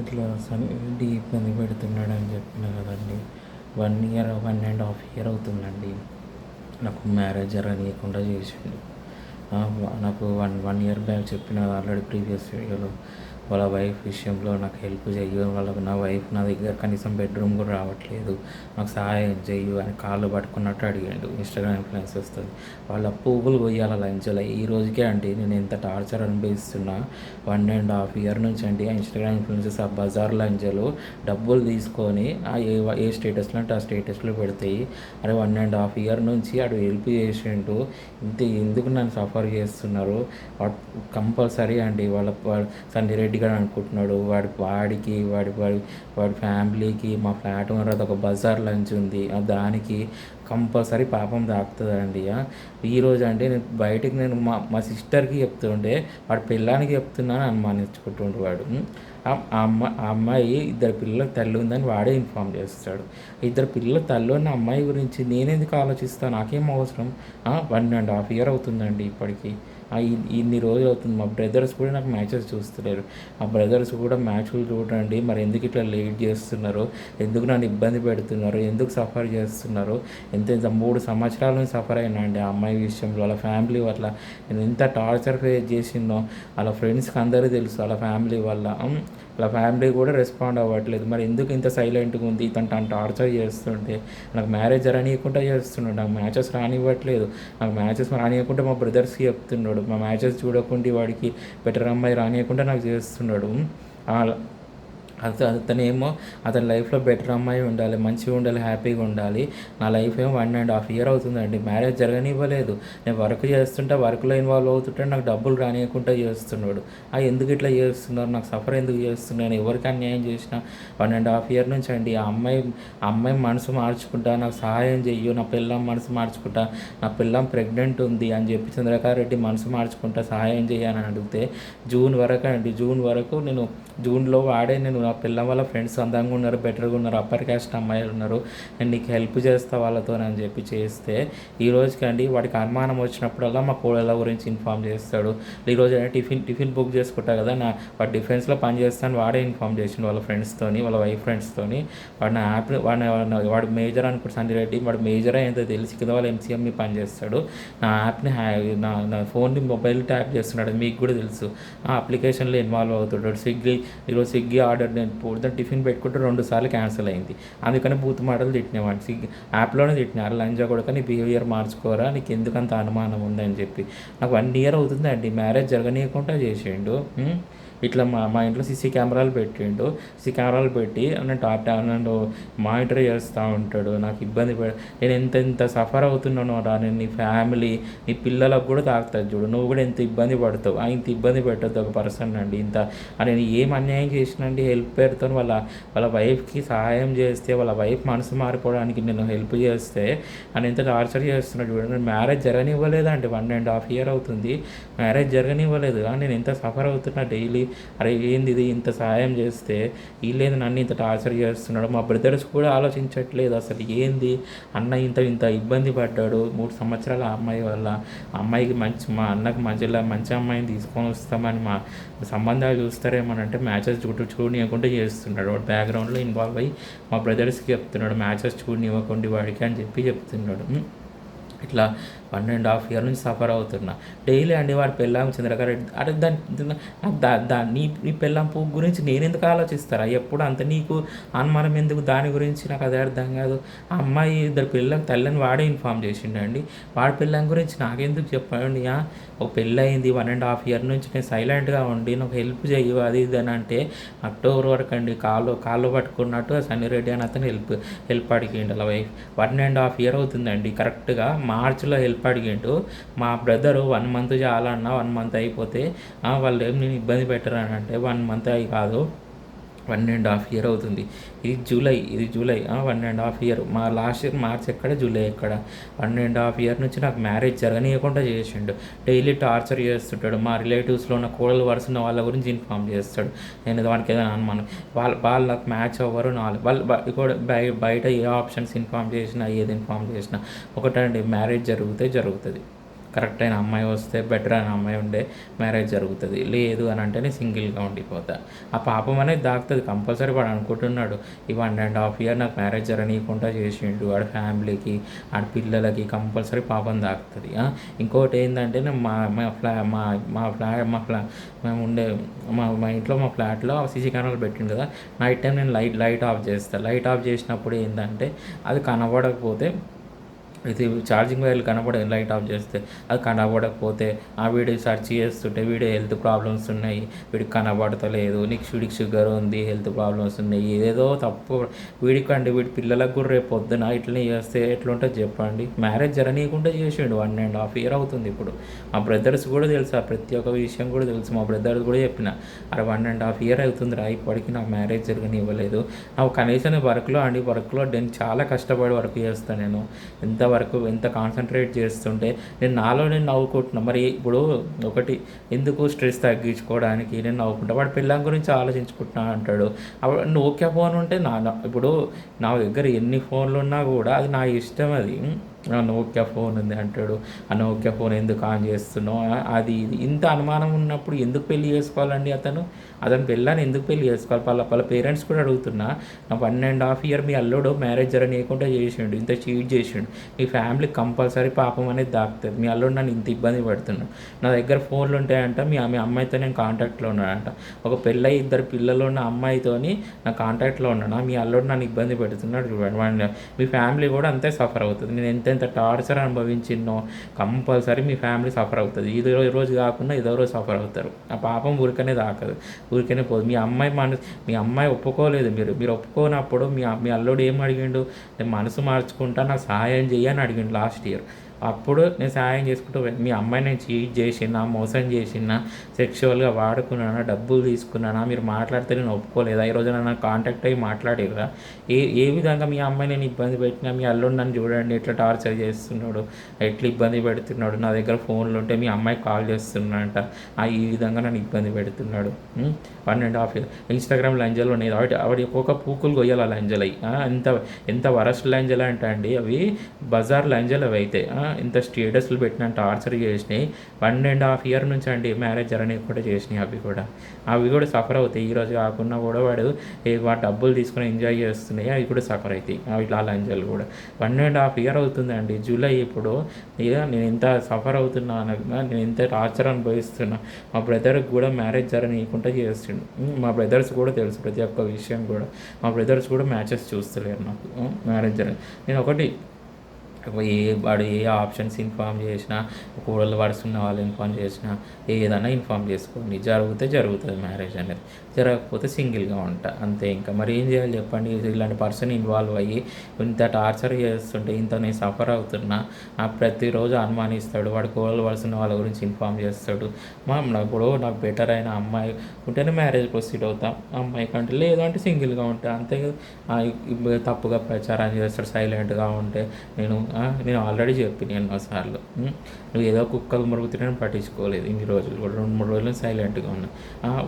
ఇట్లా ఇబ్బంది పెడుతున్నాడని చెప్పిన కదండి. 1 ఇయర్ 1.5 ఇయర్ అవుతుందండి నాకు మ్యారేజ్ జరగనీయకుండా చేసిండు. నాకు వన్ ఇయర్ బ్యాక్ చెప్పిన ఆల్రెడీ ప్రీవియస్ వీడియోలో, వాళ్ళ వైఫ్ విషయంలో నాకు హెల్ప్ చెయ్యు, నా వైఫ్ నా దగ్గర కనీసం బెడ్రూమ్ కూడా రావట్లేదు, నాకు సహాయం చెయ్యు అని కాళ్ళు పట్టుకున్నట్టు అడిగాడు. ఇన్స్టాగ్రామ్ ఇన్ఫ్లుయెన్స్ వస్తుంది, వాళ్ళ పువ్వులు కొయ్యాల లంచలో. ఈ రోజుకే అండి నేను ఎంత టార్చర్ అనుభవిస్తున్నా. 1.5 ఇయర్ నుంచి అండి ఆ ఇన్స్టాగ్రామ్ ఇన్ఫ్లుయెన్సెస్ ఆ బజార్ లంచలు డబ్బులు తీసుకొని ఏ స్టేటస్లో అంటే ఆ స్టేటస్లో పెడతాయి. అరే 1.5 ఇయర్ నుంచి అటు హెల్ప్ చేసిండు, ఎందుకు నన్ను సఫర్ చేస్తున్నారు. కంపల్సరీ అండి వాళ్ళ సంజయ్ రెడ్డి గారు అనుకుంటున్నాడు, వాడి ఫ్యామిలీకి మా ఫ్లాట్ తర్వాత ఒక బజార్ లంచ్ ఉంది, దానికి కంపల్సరీ పాపం తాకుతుందండి. ఈరోజు అంటే నేను మా సిస్టర్కి చెప్తుంటే వాడి పిల్లానికి చెప్తున్నాను అనుమానించుకుంటుండే వాడు. ఆ అమ్మాయి ఇద్దరు పిల్లల తల్లి ఉందని వాడే ఇన్ఫామ్ చేస్తాడు. ఇద్దరు పిల్లల తల్లి ఉన్న అమ్మాయి గురించి నేనెందుకు ఆలోచిస్తాను, నాకేం అవసరం. 1.5 ఇయర్ అవుతుందండి ఇప్పటికీ. ఇన్ని రోజులు అవుతుంది. మా బ్రదర్స్ కూడా నాకు మ్యాచెస్ చూస్తలేరు. ఆ బ్రదర్స్ కూడా మ్యాచ్లు చూడండి, మరి ఎందుకు ఇట్లా లేట్ చేస్తున్నారు, ఎందుకు నన్ను ఇబ్బంది పెడుతున్నారు, ఎందుకు సఫర్ చేస్తున్నారు. ఎంత 3 సంవత్సరాల నుంచి సఫర్ అయినా అండి ఆ అమ్మాయి విషయంలో. వాళ్ళ ఫ్యామిలీ వల్ల నేను ఎంత టార్చర్ ఫేస్ చేసిందో వాళ్ళ ఫ్రెండ్స్కి అందరికీ తెలుసు. వాళ్ళ ఫ్యామిలీ వల్ల వాళ్ళ ఫ్యామిలీ కూడా రెస్పాండ్ అవ్వట్లేదు. మరి ఎందుకు ఇంత సైలెంట్గా ఉంది, తను టార్చర్ చేస్తుంటే. నాకు మ్యారేజ్ రానియకుండా చేస్తున్నాడు, నాకు మ్యాచెస్ రానివ్వట్లేదు. నాకు మ్యాచెస్ రానియకుండా మా బ్రదర్స్కి చెప్తున్నాడు, మా మ్యాచెస్ చూడకుండా వాడికి బెటర్ అమ్మాయి రానియకుండా నాకు చేస్తున్నాడు. అతనేమో అతని లైఫ్లో బెటర్ అమ్మాయి ఉండాలి, మంచిగా ఉండాలి, హ్యాపీగా ఉండాలి. నా లైఫ్ ఏమో 1.5 ఇయర్ అవుతుందండి, మ్యారేజ్ జరగనివ్వలేదు. నేను వర్క్ చేస్తుంటే వర్క్లో ఇన్వాల్వ్ అవుతుంటే నాకు డబ్బులు రానియకుండా చేస్తున్నాడు. ఎందుకు ఇట్లా చేస్తున్నారు, నాకు సఫర్ ఎందుకు చేస్తున్నాను, ఎవరికి అన్యాయం చేసిన. 1.5 ఇయర్ నుంచి అండి ఆ అమ్మాయి మనసు మార్చుకుంటా, నాకు సహాయం చెయ్యు, నా పిల్లం మనసు మార్చుకుంటా, నా పిల్లం ప్రెగ్నెంట్ ఉంది అని చెప్పి చంద్రకాంత్ రెడ్డి మనసు మార్చుకుంటా సహాయం చేయని అడిగితే జూన్ వరకు నేను జూన్లో నేను నా పిల్లల వాళ్ళ ఫ్రెండ్స్ అందంగా ఉన్నారు, బెటర్గా ఉన్నారు, అప్పర్ క్యాస్ట్ అమ్మాయిలు ఉన్నారు, నేను నీకు హెల్ప్ చేస్తా వాళ్ళతో అని చెప్పి చేస్తే, ఈ రోజుకి అండి వాడికి అనుమానం వచ్చినప్పుడల్లా మా కోడళ్ళ గురించి ఇన్ఫామ్ చేస్తాడు. ఈరోజు టిఫిన్ బుక్ చేసుకుంటా కదా, వాడు డిఫెన్స్లో పని చేస్తాను వాడే ఇన్ఫామ్ చేసిండు వాళ్ళ ఫ్రెండ్స్తోని, వాళ్ళ వైఫ్ ఫ్రెండ్స్తోని. వాడు నా యాప్ వాడు మేజర్ అనుకుంటు సంజయ్ రెడ్డి, వాడు మేజర్ ఏంటో తెలిసి కింద వాళ్ళ ఎంసీఎంని పని చేస్తాడు. నా యాప్ని నా ఫోన్ని మొబైల్ ట్యాప్ చేస్తున్నాడు, మీకు కూడా తెలుసు. ఆ అప్లికేషన్లో ఇన్వాల్వ్ అవుతుంటాడు. ఈరోజు స్విగ్గీ ఆర్డర్ నేను పొద్దున్న టిఫిన్ పెట్టుకుంటే 2 సార్లు క్యాన్సిల్ అయింది. అందుకని బూత్ మాటలు తిట్టినేవాడు. స్విగ్గీ యాప్లోనే తిట్టినారు, లంజా కూడా నీ బిహేవియర్ మార్చుకోరా, నీకు ఎందుకంత అనుమానం ఉందని చెప్పి. నాకు 1 ఇయర్ అవుతుందండి మ్యారేజ్ జరగనీయకుండా చేసిండు. ఇట్లా మా ఇంట్లో సీసీ కెమెరాలు పెట్టిండు. సీసీ కెమెరాలు పెట్టి నన్ను మానిటర్ చేస్తూ ఉంటాడు. నాకు ఇబ్బంది నేను ఎంత సఫర్ అవుతున్నానో నేను నీ ఫ్యామిలీ నీ పిల్లలకు కూడా తాకుతుంది చూడు, నువ్వు కూడా ఎంత ఇబ్బంది పడతావు. ఇంత ఇబ్బంది పెట్టద్దు ఒక పర్సన్ అండి. నేను ఏం అన్యాయం చేసినండి, హెల్ప్ పెడతాను వాళ్ళ వైఫ్కి సహాయం చేస్తే, వాళ్ళ వైఫ్ మనసు మారిపోవడానికి నేను హెల్ప్ చేస్తే అని ఎంత టార్చర్ చేస్తున్నాడు చూడండి. నేను మ్యారేజ్ జరగనివ్వలేదండి, 1.5 ఇయర్ అవుతుంది మ్యారేజ్ జరగనివ్వలేదు. నేను ఎంత సఫర్ అవుతున్నా డైలీ. అరే ఏంది ఇది, ఇంత సహాయం చేస్తే వీళ్ళేంది నన్ను ఇంత టార్చర్ చేస్తున్నాడు. మా బ్రదర్స్ కూడా ఆలోచించట్లేదు అసలు ఏంది అన్న ఇంత ఇబ్బంది పడ్డాడు 3 సంవత్సరాల అమ్మాయి వల్ల. అమ్మాయికి మా అన్నకు మంచి అమ్మాయిని తీసుకొని వస్తామని మా సంబంధాలు చూస్తారేమోనంటే మ్యాచెస్ చూడనివ్వకుండా చేస్తున్నాడు. వాడు బ్యాక్గ్రౌండ్లో ఇన్వాల్వ్ అయ్యి మా బ్రదర్స్కి చెప్తున్నాడు, మ్యాచెస్ చూడనివ్వకుండా వాడికి అని చెప్పి చెప్తున్నాడు. ఇట్లా 1.5 ఇయర్ నుంచి సఫర్ అవుతున్నా డైలీ అండి. వాడి పెళ్ళాం చంద్రకాంత్ రెడ్డి, అరే నీ పెళ్ళాం పువ్వు గురించి నేను ఎందుకు ఆలోచిస్తారా ఎప్పుడు అంత, నీకు అనుమానం ఎందుకు దాని గురించి, నాకు అదే అర్థం కాదు. ఆ అమ్మాయి ఇద్దరు పిల్లలకు తల్లిని వాడే ఇన్ఫామ్ చేసిండండి. వాడి పెళ్ళాం గురించి నాకెందుకు చెప్పండి. ఒక పెళ్ళి అయింది 1.5 ఇయర్ నుంచి నేను సైలెంట్గా ఉండి నాకు హెల్ప్ చేయు అది ఇది అని అంటే అక్టోబర్ వరకు అండి కాళ్ళు పట్టుకున్నట్టు సన్నీ రెడ్డి అని అతను హెల్ప్ అడిగిండు అలా వైఫ్. 1.5 ఇయర్ అవుతుందండి కరెక్ట్గా మార్చిలో హెల్ప్ అడిగిండు. మా బ్రదరు 1 మంత్ చాలన్నా, 1 మంత్ అయిపోతే వాళ్ళు ఏం నేను ఇబ్బంది పెట్టరాని అంటే 1 మంత్ అయి కాదు 1.5 ఇయర్ అవుతుంది. ఇది జూలై 1.5 ఇయర్. మా లాస్ట్ ఇయర్ మార్చ్ ఎక్కడ, జూలై ఎక్కడ. 1.5 ఇయర్ నుంచి నాకు మ్యారేజ్ జరగనీయకుండా చేసిండు. డైలీ టార్చర్ చేస్తుంటాడు. మా రిలేటివ్స్లో ఉన్న కోడలు వరుస ఉన్న వాళ్ళ గురించి ఇన్ఫామ్ చేస్తాడు. నేను వానికి ఏదైనా అనుమానం వాళ్ళు నాకు మ్యాచ్ అవ్వరు. వాళ్ళు బయట ఏ ఆప్షన్స్ ఇన్ఫామ్ చేసినా, ఏది ఇన్ఫామ్ చేసినా ఒకటండి, మ్యారేజ్ జరుగుతుంది. కరెక్ట్ అయిన అమ్మాయి వస్తే బెటర్ అయిన అమ్మాయి ఉండే మ్యారేజ్ జరుగుతుంది. లేదు అని అంటే నేను సింగిల్గా ఉండిపోతా. ఆ పాపం అనేది దాకుతుంది కంపల్సరీ. వాడు అనుకుంటున్నాడు ఈ 1.5 ఇయర్ నాకు మ్యారేజ్ జరగనీయకుండా చేసిండు, వాడి ఫ్యామిలీకి ఆడ పిల్లలకి కంపల్సరీ పాపం దాకుతుంది. ఇంకోటి ఏంటంటే నేను మేము ఉండే మా ఇంట్లో మా ఫ్లాట్లో సీసీ కెమెరాలు పెట్టిండు కదా, నైట్ టైం నేను లైట్ ఆఫ్ చేస్తాను. లైట్ ఆఫ్ చేసినప్పుడు ఏంటంటే అది కనబడకపోతే, ఇది ఛార్జింగ్ వైర్లు కనబడే లైట్ ఆఫ్ చేస్తే అది కనబడకపోతే ఆ వీడియో సెర్చ్ చేస్తుంటే వీడియో హెల్త్ ప్రాబ్లమ్స్ ఉన్నాయి, వీడికి కనబడతలేదు, వీడికి షుగర్ ఉంది, హెల్త్ ప్రాబ్లమ్స్ ఉన్నాయి, ఏదేదో తప్పు వీడికండి. వీడి పిల్లలకు కూడా రేపు పొద్దున ఇట్లనే చేస్తే ఎట్లుంటుంది చెప్పండి. మ్యారేజ్ జరగనీయకుండా చేసిండు. 1.5 ఇయర్ అవుతుంది ఇప్పుడు. మా బ్రదర్స్ కూడా తెలుసు, ప్రతి ఒక్క విషయం కూడా తెలుసు. మా బ్రదర్స్ కూడా చెప్పిన, అరే 1.5 ఇయర్ అవుతుంది రా, ఇప్పటికీ నాకు మ్యారేజ్ జరగనివ్వలేదు. నాకు కనీసం వర్క్లో నేను చాలా కష్టపడి వర్క్ చేస్తాను. నేను ఎంత కాన్సన్ట్రేట్ చేస్తుంటే నేను నవ్వుకుంటున్నా. మరి ఇప్పుడు ఒకటి ఎందుకు స్ట్రెస్ తగ్గించుకోవడానికి నేను నవ్వుకుంటా. వాడు పిల్లల గురించి ఆలోచించుకుంటున్నా అంటాడు. నోకియా ఫోన్ ఉంటే ఇప్పుడు నా దగ్గర ఎన్ని ఫోన్లు ఉన్నా కూడా అది నా ఇష్టం. అది నోకియా ఫోన్ ఉంది అంటాడు. ఆ నోకియా ఫోన్ ఎందుకు ఆన్ చేస్తున్నావు, అది ఇది ఇంత అనుమానం ఉన్నప్పుడు ఎందుకు పెళ్లి చేసుకోవాలండి? అతను పెళ్ళాన్ని ఎందుకు పెళ్లి చేసుకోవాలి? వాళ్ళ పేరెంట్స్ కూడా అడుగుతున్నా, నా 1.5 ఇయర్ మీ అల్లుడు మ్యారేజ్ జరగనీయకుండా చేసిండు, ఇంత చీట్ చేసిండు, మీ ఫ్యామిలీ కంపల్సరీ పాపం అనేది దాకుతుంది. మీ అల్లుడు నన్ను ఇంత ఇబ్బంది పెడుతున్నాడు. నా దగ్గర ఫోన్లు ఉంటాయంట, మీ అమ్మాయితో నేను కాంటాక్ట్లో ఉన్నాడంట. ఒక పెళ్ళై 2 పిల్లలు ఉన్న అమ్మాయితోని నా కాంటాక్ట్లో ఉన్నాను. మీ అల్లుడు నన్ను ఇబ్బంది పెడుతున్నాడు చూడండి. మీ ఫ్యామిలీ కూడా అంతే సఫర్ అవుతుంది. నేను ఎంత టార్చర్ అనుభవించినో కంపల్సరీ మీ ఫ్యామిలీ సఫర్ అవుతుంది. ఈ రోజు కాకుండా ఇదో రోజు సఫర్ అవుతారు. ఆ పాపం ఊరికనే దాకదు, ఊరికనే పోదు. మీ అమ్మాయి ఒప్పుకోలేదు. మీరు ఒప్పుకోనప్పుడు మీ అల్లుడు ఏం అడిగిండు? నేను మనసు మార్చుకుంటా, నాకు సహాయం చేయని అడిగిండు లాస్ట్ ఇయర్. అప్పుడు నేను సహాయం చేసుకుంటూ మీ అమ్మాయి నేను చీట్ చేసినా, మోసం చేసినా, సెక్షువల్గా వాడుకున్నానా, డబ్బులు తీసుకున్నానా, మీరు మాట్లాడితే నేను ఒప్పుకోలేదా? ఈరోజు నన్ను కాంటాక్ట్ అయ్యి మాట్లాడేదా? ఏ విధంగా మీ అమ్మాయి నేను ఇబ్బంది పెట్టినా, మీ అల్లుడు నన్ను చూడండి ఎట్లా టార్చర్ చేస్తున్నాడు, ఎట్లా ఇబ్బంది పెడుతున్నాడు. నా దగ్గర ఫోన్లు ఉంటే మీ అమ్మాయి కాల్ చేస్తున్నాడంట, ఈ విధంగా నన్ను ఇబ్బంది పెడుతున్నాడు. 1.5 ఇయర్ ఇన్స్టాగ్రామ్ లంజలు ఉన్నాయి. ఆవిడ ఒక్కొక్క పూకులు కొయ్యాలి లంజలు అవి. ఎంత వరస్ట్ లంజలు అంటే అండి అవి బజార్ లంజలు అవి అయితే ఇంత స్టేటస్లు పెట్టిన టార్చర్ చేసినాయి. 1.5 ఇయర్ నుంచి అండి మ్యారేజ్ కూడా చేసినాయి. అవి కూడా సఫర్ అవుతాయి. ఈరోజు కాకుండా కూడా వాడు డబ్బులు తీసుకొని ఎంజాయ్ చేస్తున్నాయి, అవి కూడా సఫర్ అవుతాయి. ఇట్లా లంజలు కూడా 1.5 ఇయర్ అవుతుందండి. జూలై ఇప్పుడు నేను ఎంత సఫర్ అవుతున్నా, నేను ఎంత టార్చర్ అనుభవిస్తున్నా. మా బ్రదర్కి కూడా మ్యారేజ్ జరగనీయకుండా చేస్తుండు. మా బ్రదర్స్ కూడా తెలుసు ప్రతి ఒక్క విషయం కూడా. మా బ్రదర్స్ కూడా మ్యాచెస్ చూస్తలేరు నాకు మ్యారేజ్ నేను ఒకటి వాడు ఏ ఆప్షన్స్ ఇన్ఫామ్ చేసినా, కూడలు వరుసున్న వాళ్ళు ఇన్ఫామ్ చేసినా, ఏదైనా ఇన్ఫామ్ చేసుకోండి. జరుగుతుంది మ్యారేజ్ అనేది. జరగకపోతే సింగిల్గా ఉంటా అంతే. ఇంకా మరి ఏం చేయాలి చెప్పండి? ఇలాంటి పర్సన్ ఇన్వాల్వ్ అయ్యి ఇంత టార్చర్ చేస్తుంటే, ఇంత నేను సఫర్ అవుతున్నా, ప్రతిరోజు అనుమానిస్తాడు. వాడు కూడలు వరుసున్న వాళ్ళ గురించి ఇన్ఫామ్ చేస్తాడు. ఇప్పుడు నాకు బెటర్ అయిన అమ్మాయి ఉంటేనే మ్యారేజ్ ప్రొసీడ్ అవుతాం, అమ్మాయి కంటే లేదు అంటే సింగిల్గా ఉంటా అంతే. తప్పుగా ప్రచారం చేస్తాడు సైలెంట్గా ఉంటే. నేను ఆల్రెడీ చెప్పిన ఎన్నోసార్లు, నువ్వు ఏదో కుక్కలు మురుగుతుంటే పట్టించుకోలేదు. ఇన్ని రోజులు కూడా 2-3 రోజులు సైలెంట్గా ఉన్నా.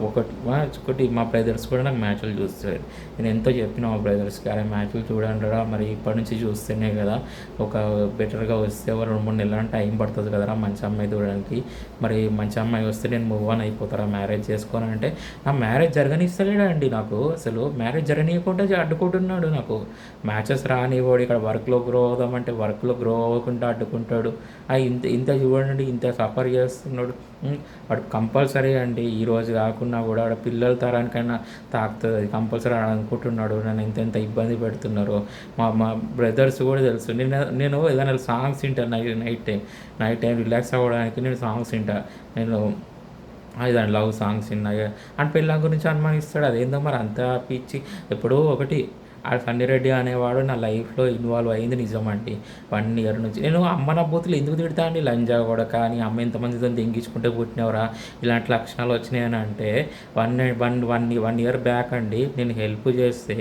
ఒకటి మా బ్రదర్స్ కూడా నాకు మ్యాచ్లు చూస్తారు. నేను ఎంతో చెప్పిన మా బ్రదర్స్కి, అరే మ్యాచ్లు చూడండిరా, మరి ఇప్పటి నుంచి చూస్తేనే కదా ఒక బెటర్గా వస్తే 2-3 నెలలు టైం పడుతుంది కదరా మంచి అమ్మాయి చూడడానికి. మరి మంచి అమ్మాయి వస్తే నేను మూవ్ ఆన్ అయిపోతారా మ్యారేజ్ చేసుకోవాలంటే? నా మ్యారేజ్ జరగనిస్తలేడా అండి నాకు? అసలు మ్యారేజ్ జరగనీయకుండా అడ్డుకుంటున్నాడు. నాకు మ్యాచెస్ రానివ్వడు. ఇక్కడ వర్క్లో గ్రో అవుదామంటే వర్క్లో గ్రో అవ్వకుండా అడ్డుకుంటాడు. ఇంత చూడండి, ఇంత సఫర్ చేస్తున్నాడు. వాడు కంపల్సరీ అండి ఈరోజు కాకుండా కూడా వాడు పిల్లల తరానికైనా తాకుతుంది. అది కంపల్సరీ అనుకుంటున్నాడు. నన్ను ఎంత ఇబ్బంది పెడుతున్నారో మా బ్రదర్స్ కూడా తెలుసు. నేను ఏదైనా సాంగ్స్ వింటాను నైట్ టైం రిలాక్స్ అవ్వడానికి నేను సాంగ్స్ వింటా. నేను ఏదైనా లవ్ సాంగ్స్ విన్నాయి అండ్ పిల్లల గురించి అనుమానిస్తాడు. అదేందో మరి అంత పిచ్చి. ఎప్పుడో ఒకటి ఆ సన్నిరెడ్డి అనేవాడు నా లైఫ్లో ఇన్వాల్వ్ అయింది నిజమండి. 1 ఇయర్ నుంచి నేను అమ్మ నా బూతులు ఎందుకు తిడతా అండి? లంజా కూడా కానీ అమ్మ ఎంతమందితో దెంగించుకుంటే పుట్టినవరా, ఇలాంటి లక్షణాలు వచ్చినాయని అంటే 1 ఇయర్ బ్యాక్ అండి నేను హెల్ప్ చేస్తే,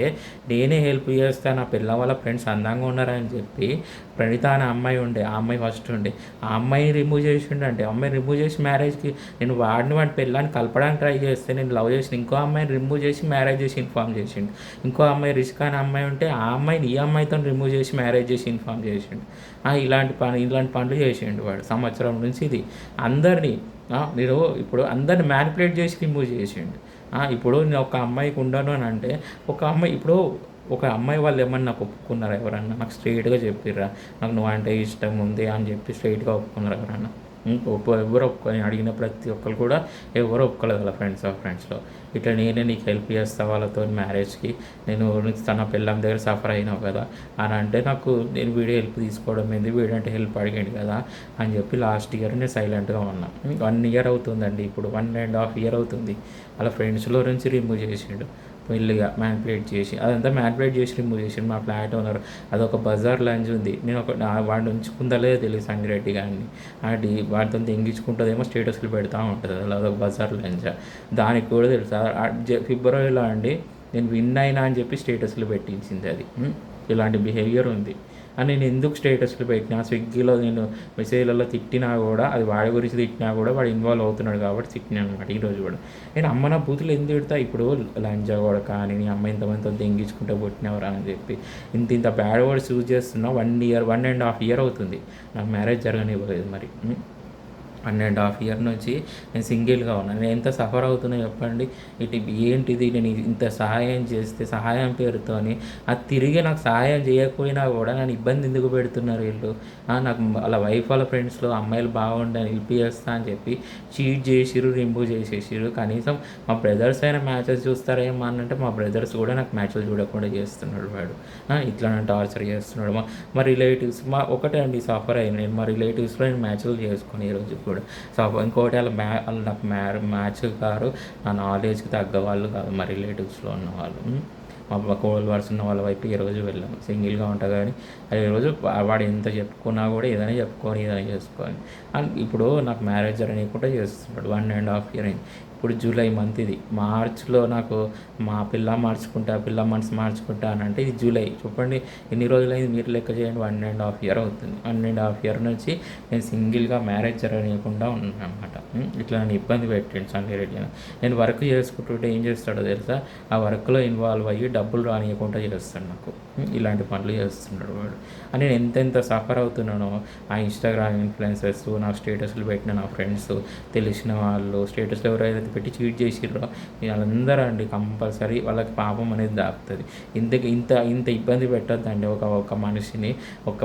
నేనే హెల్ప్ చేస్తే నా పిల్ల వాళ్ళ ఫ్రెండ్స్ అందంగా ఉన్నారని చెప్పి ప్రణీత అనే అమ్మాయి ఉండే, ఆ అమ్మాయి ఫస్ట్ ఉండే, ఆ అమ్మాయిని రిమూవ్ చేసిండు. అంటే అమ్మాయిని రిమూవ్ చేసి మ్యారేజ్కి నేను వాడి పెళ్ళాన్ని కలపడానికి ట్రై చేస్తే, నేను లవ్ చేసిన ఇంకో అమ్మాయిని రిమూవ్ చేసి మ్యారేజ్ చేసి ఇన్ఫామ్ చేసిండు. ఇంకో అమ్మాయి రిష్కా అనే అమ్మాయి ఉంటే ఆ అమ్మాయిని ఈ అమ్మాయితో రిమూవ్ చేసి మ్యారేజ్ చేసి ఇన్ఫామ్ చేసిండు. ఇలాంటి పనులు చేసిండు వాడు సంవత్సరం నుంచి. ఇది అందరినీ నేను ఇప్పుడు అందరిని మ్యానిపులేట్ చేసి రిమూవ్ చేసిండు. ఇప్పుడు నేను ఒక అమ్మాయికి ఉండను అని అంటే, ఒక అమ్మాయి ఇప్పుడు ఒక అమ్మాయి వాళ్ళు ఏమన్నా నాకు ఒప్పుకున్నారా ఎవరన్నా? నాకు స్ట్రైట్గా చెప్పిర్రా నాకు నువ్వు అంటే ఇష్టం ఉంది అని చెప్పి స్ట్రైట్గా ఒప్పుకున్నారు ఎవరన్నా? ఎవరు ఒప్పుకొని అడిగిన ప్రతి ఒక్కరు కూడా ఎవరు ఒప్పుకోలేదు వాళ్ళ ఫ్రెండ్స్లో. ఇట్లా నేనే నీకు హెల్ప్ చేస్తా వాళ్ళతో మ్యారేజ్కి, నేను తన పిల్లం దగ్గర సఫర్ అయినావు కదా అని అంటే, నేను వీడియో హెల్ప్ తీసుకోవడం ఏంది, వీడంటే హెల్ప్ అడిగాడు కదా అని చెప్పి లాస్ట్ ఇయర్ నేను సైలెంట్గా ఉన్నా. 1 ఇయర్ అవుతుందండి, ఇప్పుడు 1.5 ఇయర్ అవుతుంది. వాళ్ళ ఫ్రెండ్స్లో నుంచి రిమూవ్ చేసిండు మెల్లిగా, మ్యానిపులేట్ చేసి. అదంతా మ్యానిపులేట్ చేసి రిమూవ్ చేసిండు. మా ఫ్లాట్ ఓనర్ అదొక బజార్ లంచ్ ఉంది, నేను వాడిని ఉంచుకుందలే తెలియదు సంగిరెడ్డి గారిని. వాడితో తెంగించుకుంటుందేమో, స్టేటస్లు పెడతా ఉంటుంది, అదొక బజార్ లంచ్. దానికి కూడా తెలుసా ఫిబ్రవరిలో అండి నేను విన్ అయినా అని చెప్పి స్టేటస్లు పెట్టించింది అది. ఇలాంటి బిహేవియర్ ఉంది. అని నేను ఎందుకు స్టేటస్లు పెట్టినా, స్విగ్గీలో నేను మెసేజ్లలో తిట్టినా కూడా, అది వాడి గురించి తిట్టినా కూడా వాడు ఇన్వాల్వ్ అవుతున్నాడు కాబట్టి తిట్టినా అనమాట. ఈరోజు కూడా నేను అమ్మ నా బూతులు ఎందుకు తిడతా, ఇప్పుడు లంజా కూడా కానీ నీ అమ్మ ఇంతమందితో దెంగించుకుంటూ పుట్టినవరా అని చెప్పి ఇంత బ్యాడ్ వర్డ్స్ యూజ్ చేస్తున్నా. 1.5 ఇయర్ అవుతుంది నాకు మ్యారేజ్ జరగనివ్వలేదు. మరి 1.5 ఇయర్ నుంచి నేను సింగిల్గా ఉన్నాను. నేను ఎంత సఫర్ అవుతున్నా చెప్పండి. ఏంటిది, నేను ఇంత సహాయం చేస్తే సహాయం పేరుతోని అది తిరిగి నాకు సహాయం చేయకపోయినా కూడా నన్ను ఇబ్బంది ఎందుకు పెడుతున్నారు వీళ్ళు? నాకు వాళ్ళ వైఫ్ వాళ్ళ ఫ్రెండ్స్లో అమ్మాయిలు బాగుండని హెల్ప్ చేస్తా అని చెప్పి చీట్ చేసిర్రు, రిమూవ్ చేసేసిర్రు. కనీసం మా బ్రదర్స్ అయినా మ్యాచెస్ చూస్తారేమో అని అంటే, మా బ్రదర్స్ కూడా నాకు మ్యాచెస్ చూడకుండా చేస్తున్నాడు వాడు. ఇట్లా నన్ను టార్చర్ చేస్తున్నాడు. మా రిలేటివ్స్ ఒకటే అండి సఫర్ అయ్యింది. నేను మా రిలేటివ్స్లో నేను మ్యాచ్లు చేసుకుని ఈరోజు కూడా. సో ఇంకోటి వాళ్ళు నాకు మ్యాచ్ కారు, నా నాలెడ్జ్కి తగ్గ వాళ్ళు కాదు, మా రిలేటివ్స్లో ఉన్న వాళ్ళు. మా కోల్ వర్స్ ఉన్న వాళ్ళ వైపు ఈరోజు వెళ్ళాము. సింగిల్గా ఉంటా కానీ ఈరోజు వాడు ఎంత చెప్పుకున్నా కూడా ఏదైనా చెప్పుకొని ఏదైనా చేసుకొని. అండ్ ఇప్పుడు నాకు మ్యారేజ్ జరగకుండా చేస్తున్నాడు. 1.5 ఇయర్ అయింది. ఇప్పుడు జూలై మంత్, ఇది మార్చ్లో నాకు మా పిల్ల మనసు మార్చుకుంటా అని అంటే, ఇది జూలై. చెప్పండి ఎన్ని రోజులైంది మీరు లెక్క చేయండి. 1.5 ఇయర్ అవుతుంది. 1.5 ఇయర్ నుంచి నేను సింగిల్గా మ్యారేజ్ జరగనీయకుండా ఉన్నాను అనమాట. ఇట్లా నన్ను ఇబ్బంది పెట్టండి సంగారెడ్డి. నేను వర్క్ చేసుకుంటుంటే ఏం చేస్తాడో తెలుసా, ఆ వర్క్లో ఇన్వాల్వ్ అయ్యి డబ్బులు రానియకుండా చేస్తాడు నాకు. ఇలాంటి పనులు చేస్తున్నాడు వాడు. అని నేను ఎంతెంత సఫర్ అవుతున్నానో, ఆ ఇన్స్టాగ్రామ్ ఇన్ఫ్లుయెన్సర్స్, నాకు స్టేటస్లు పెట్టిన నా ఫ్రెండ్స్, తెలిసిన వాళ్ళు స్టేటస్లు ఎవరైతే పెట్టి చీట్ చేసిర్రో వాళ్ళందరూ అండి కంపల్సరీ వాళ్ళకి పాపం అనేది దాపుతుంది. ఇంత ఇబ్బంది పెట్టద్దండి ఒక మనిషిని.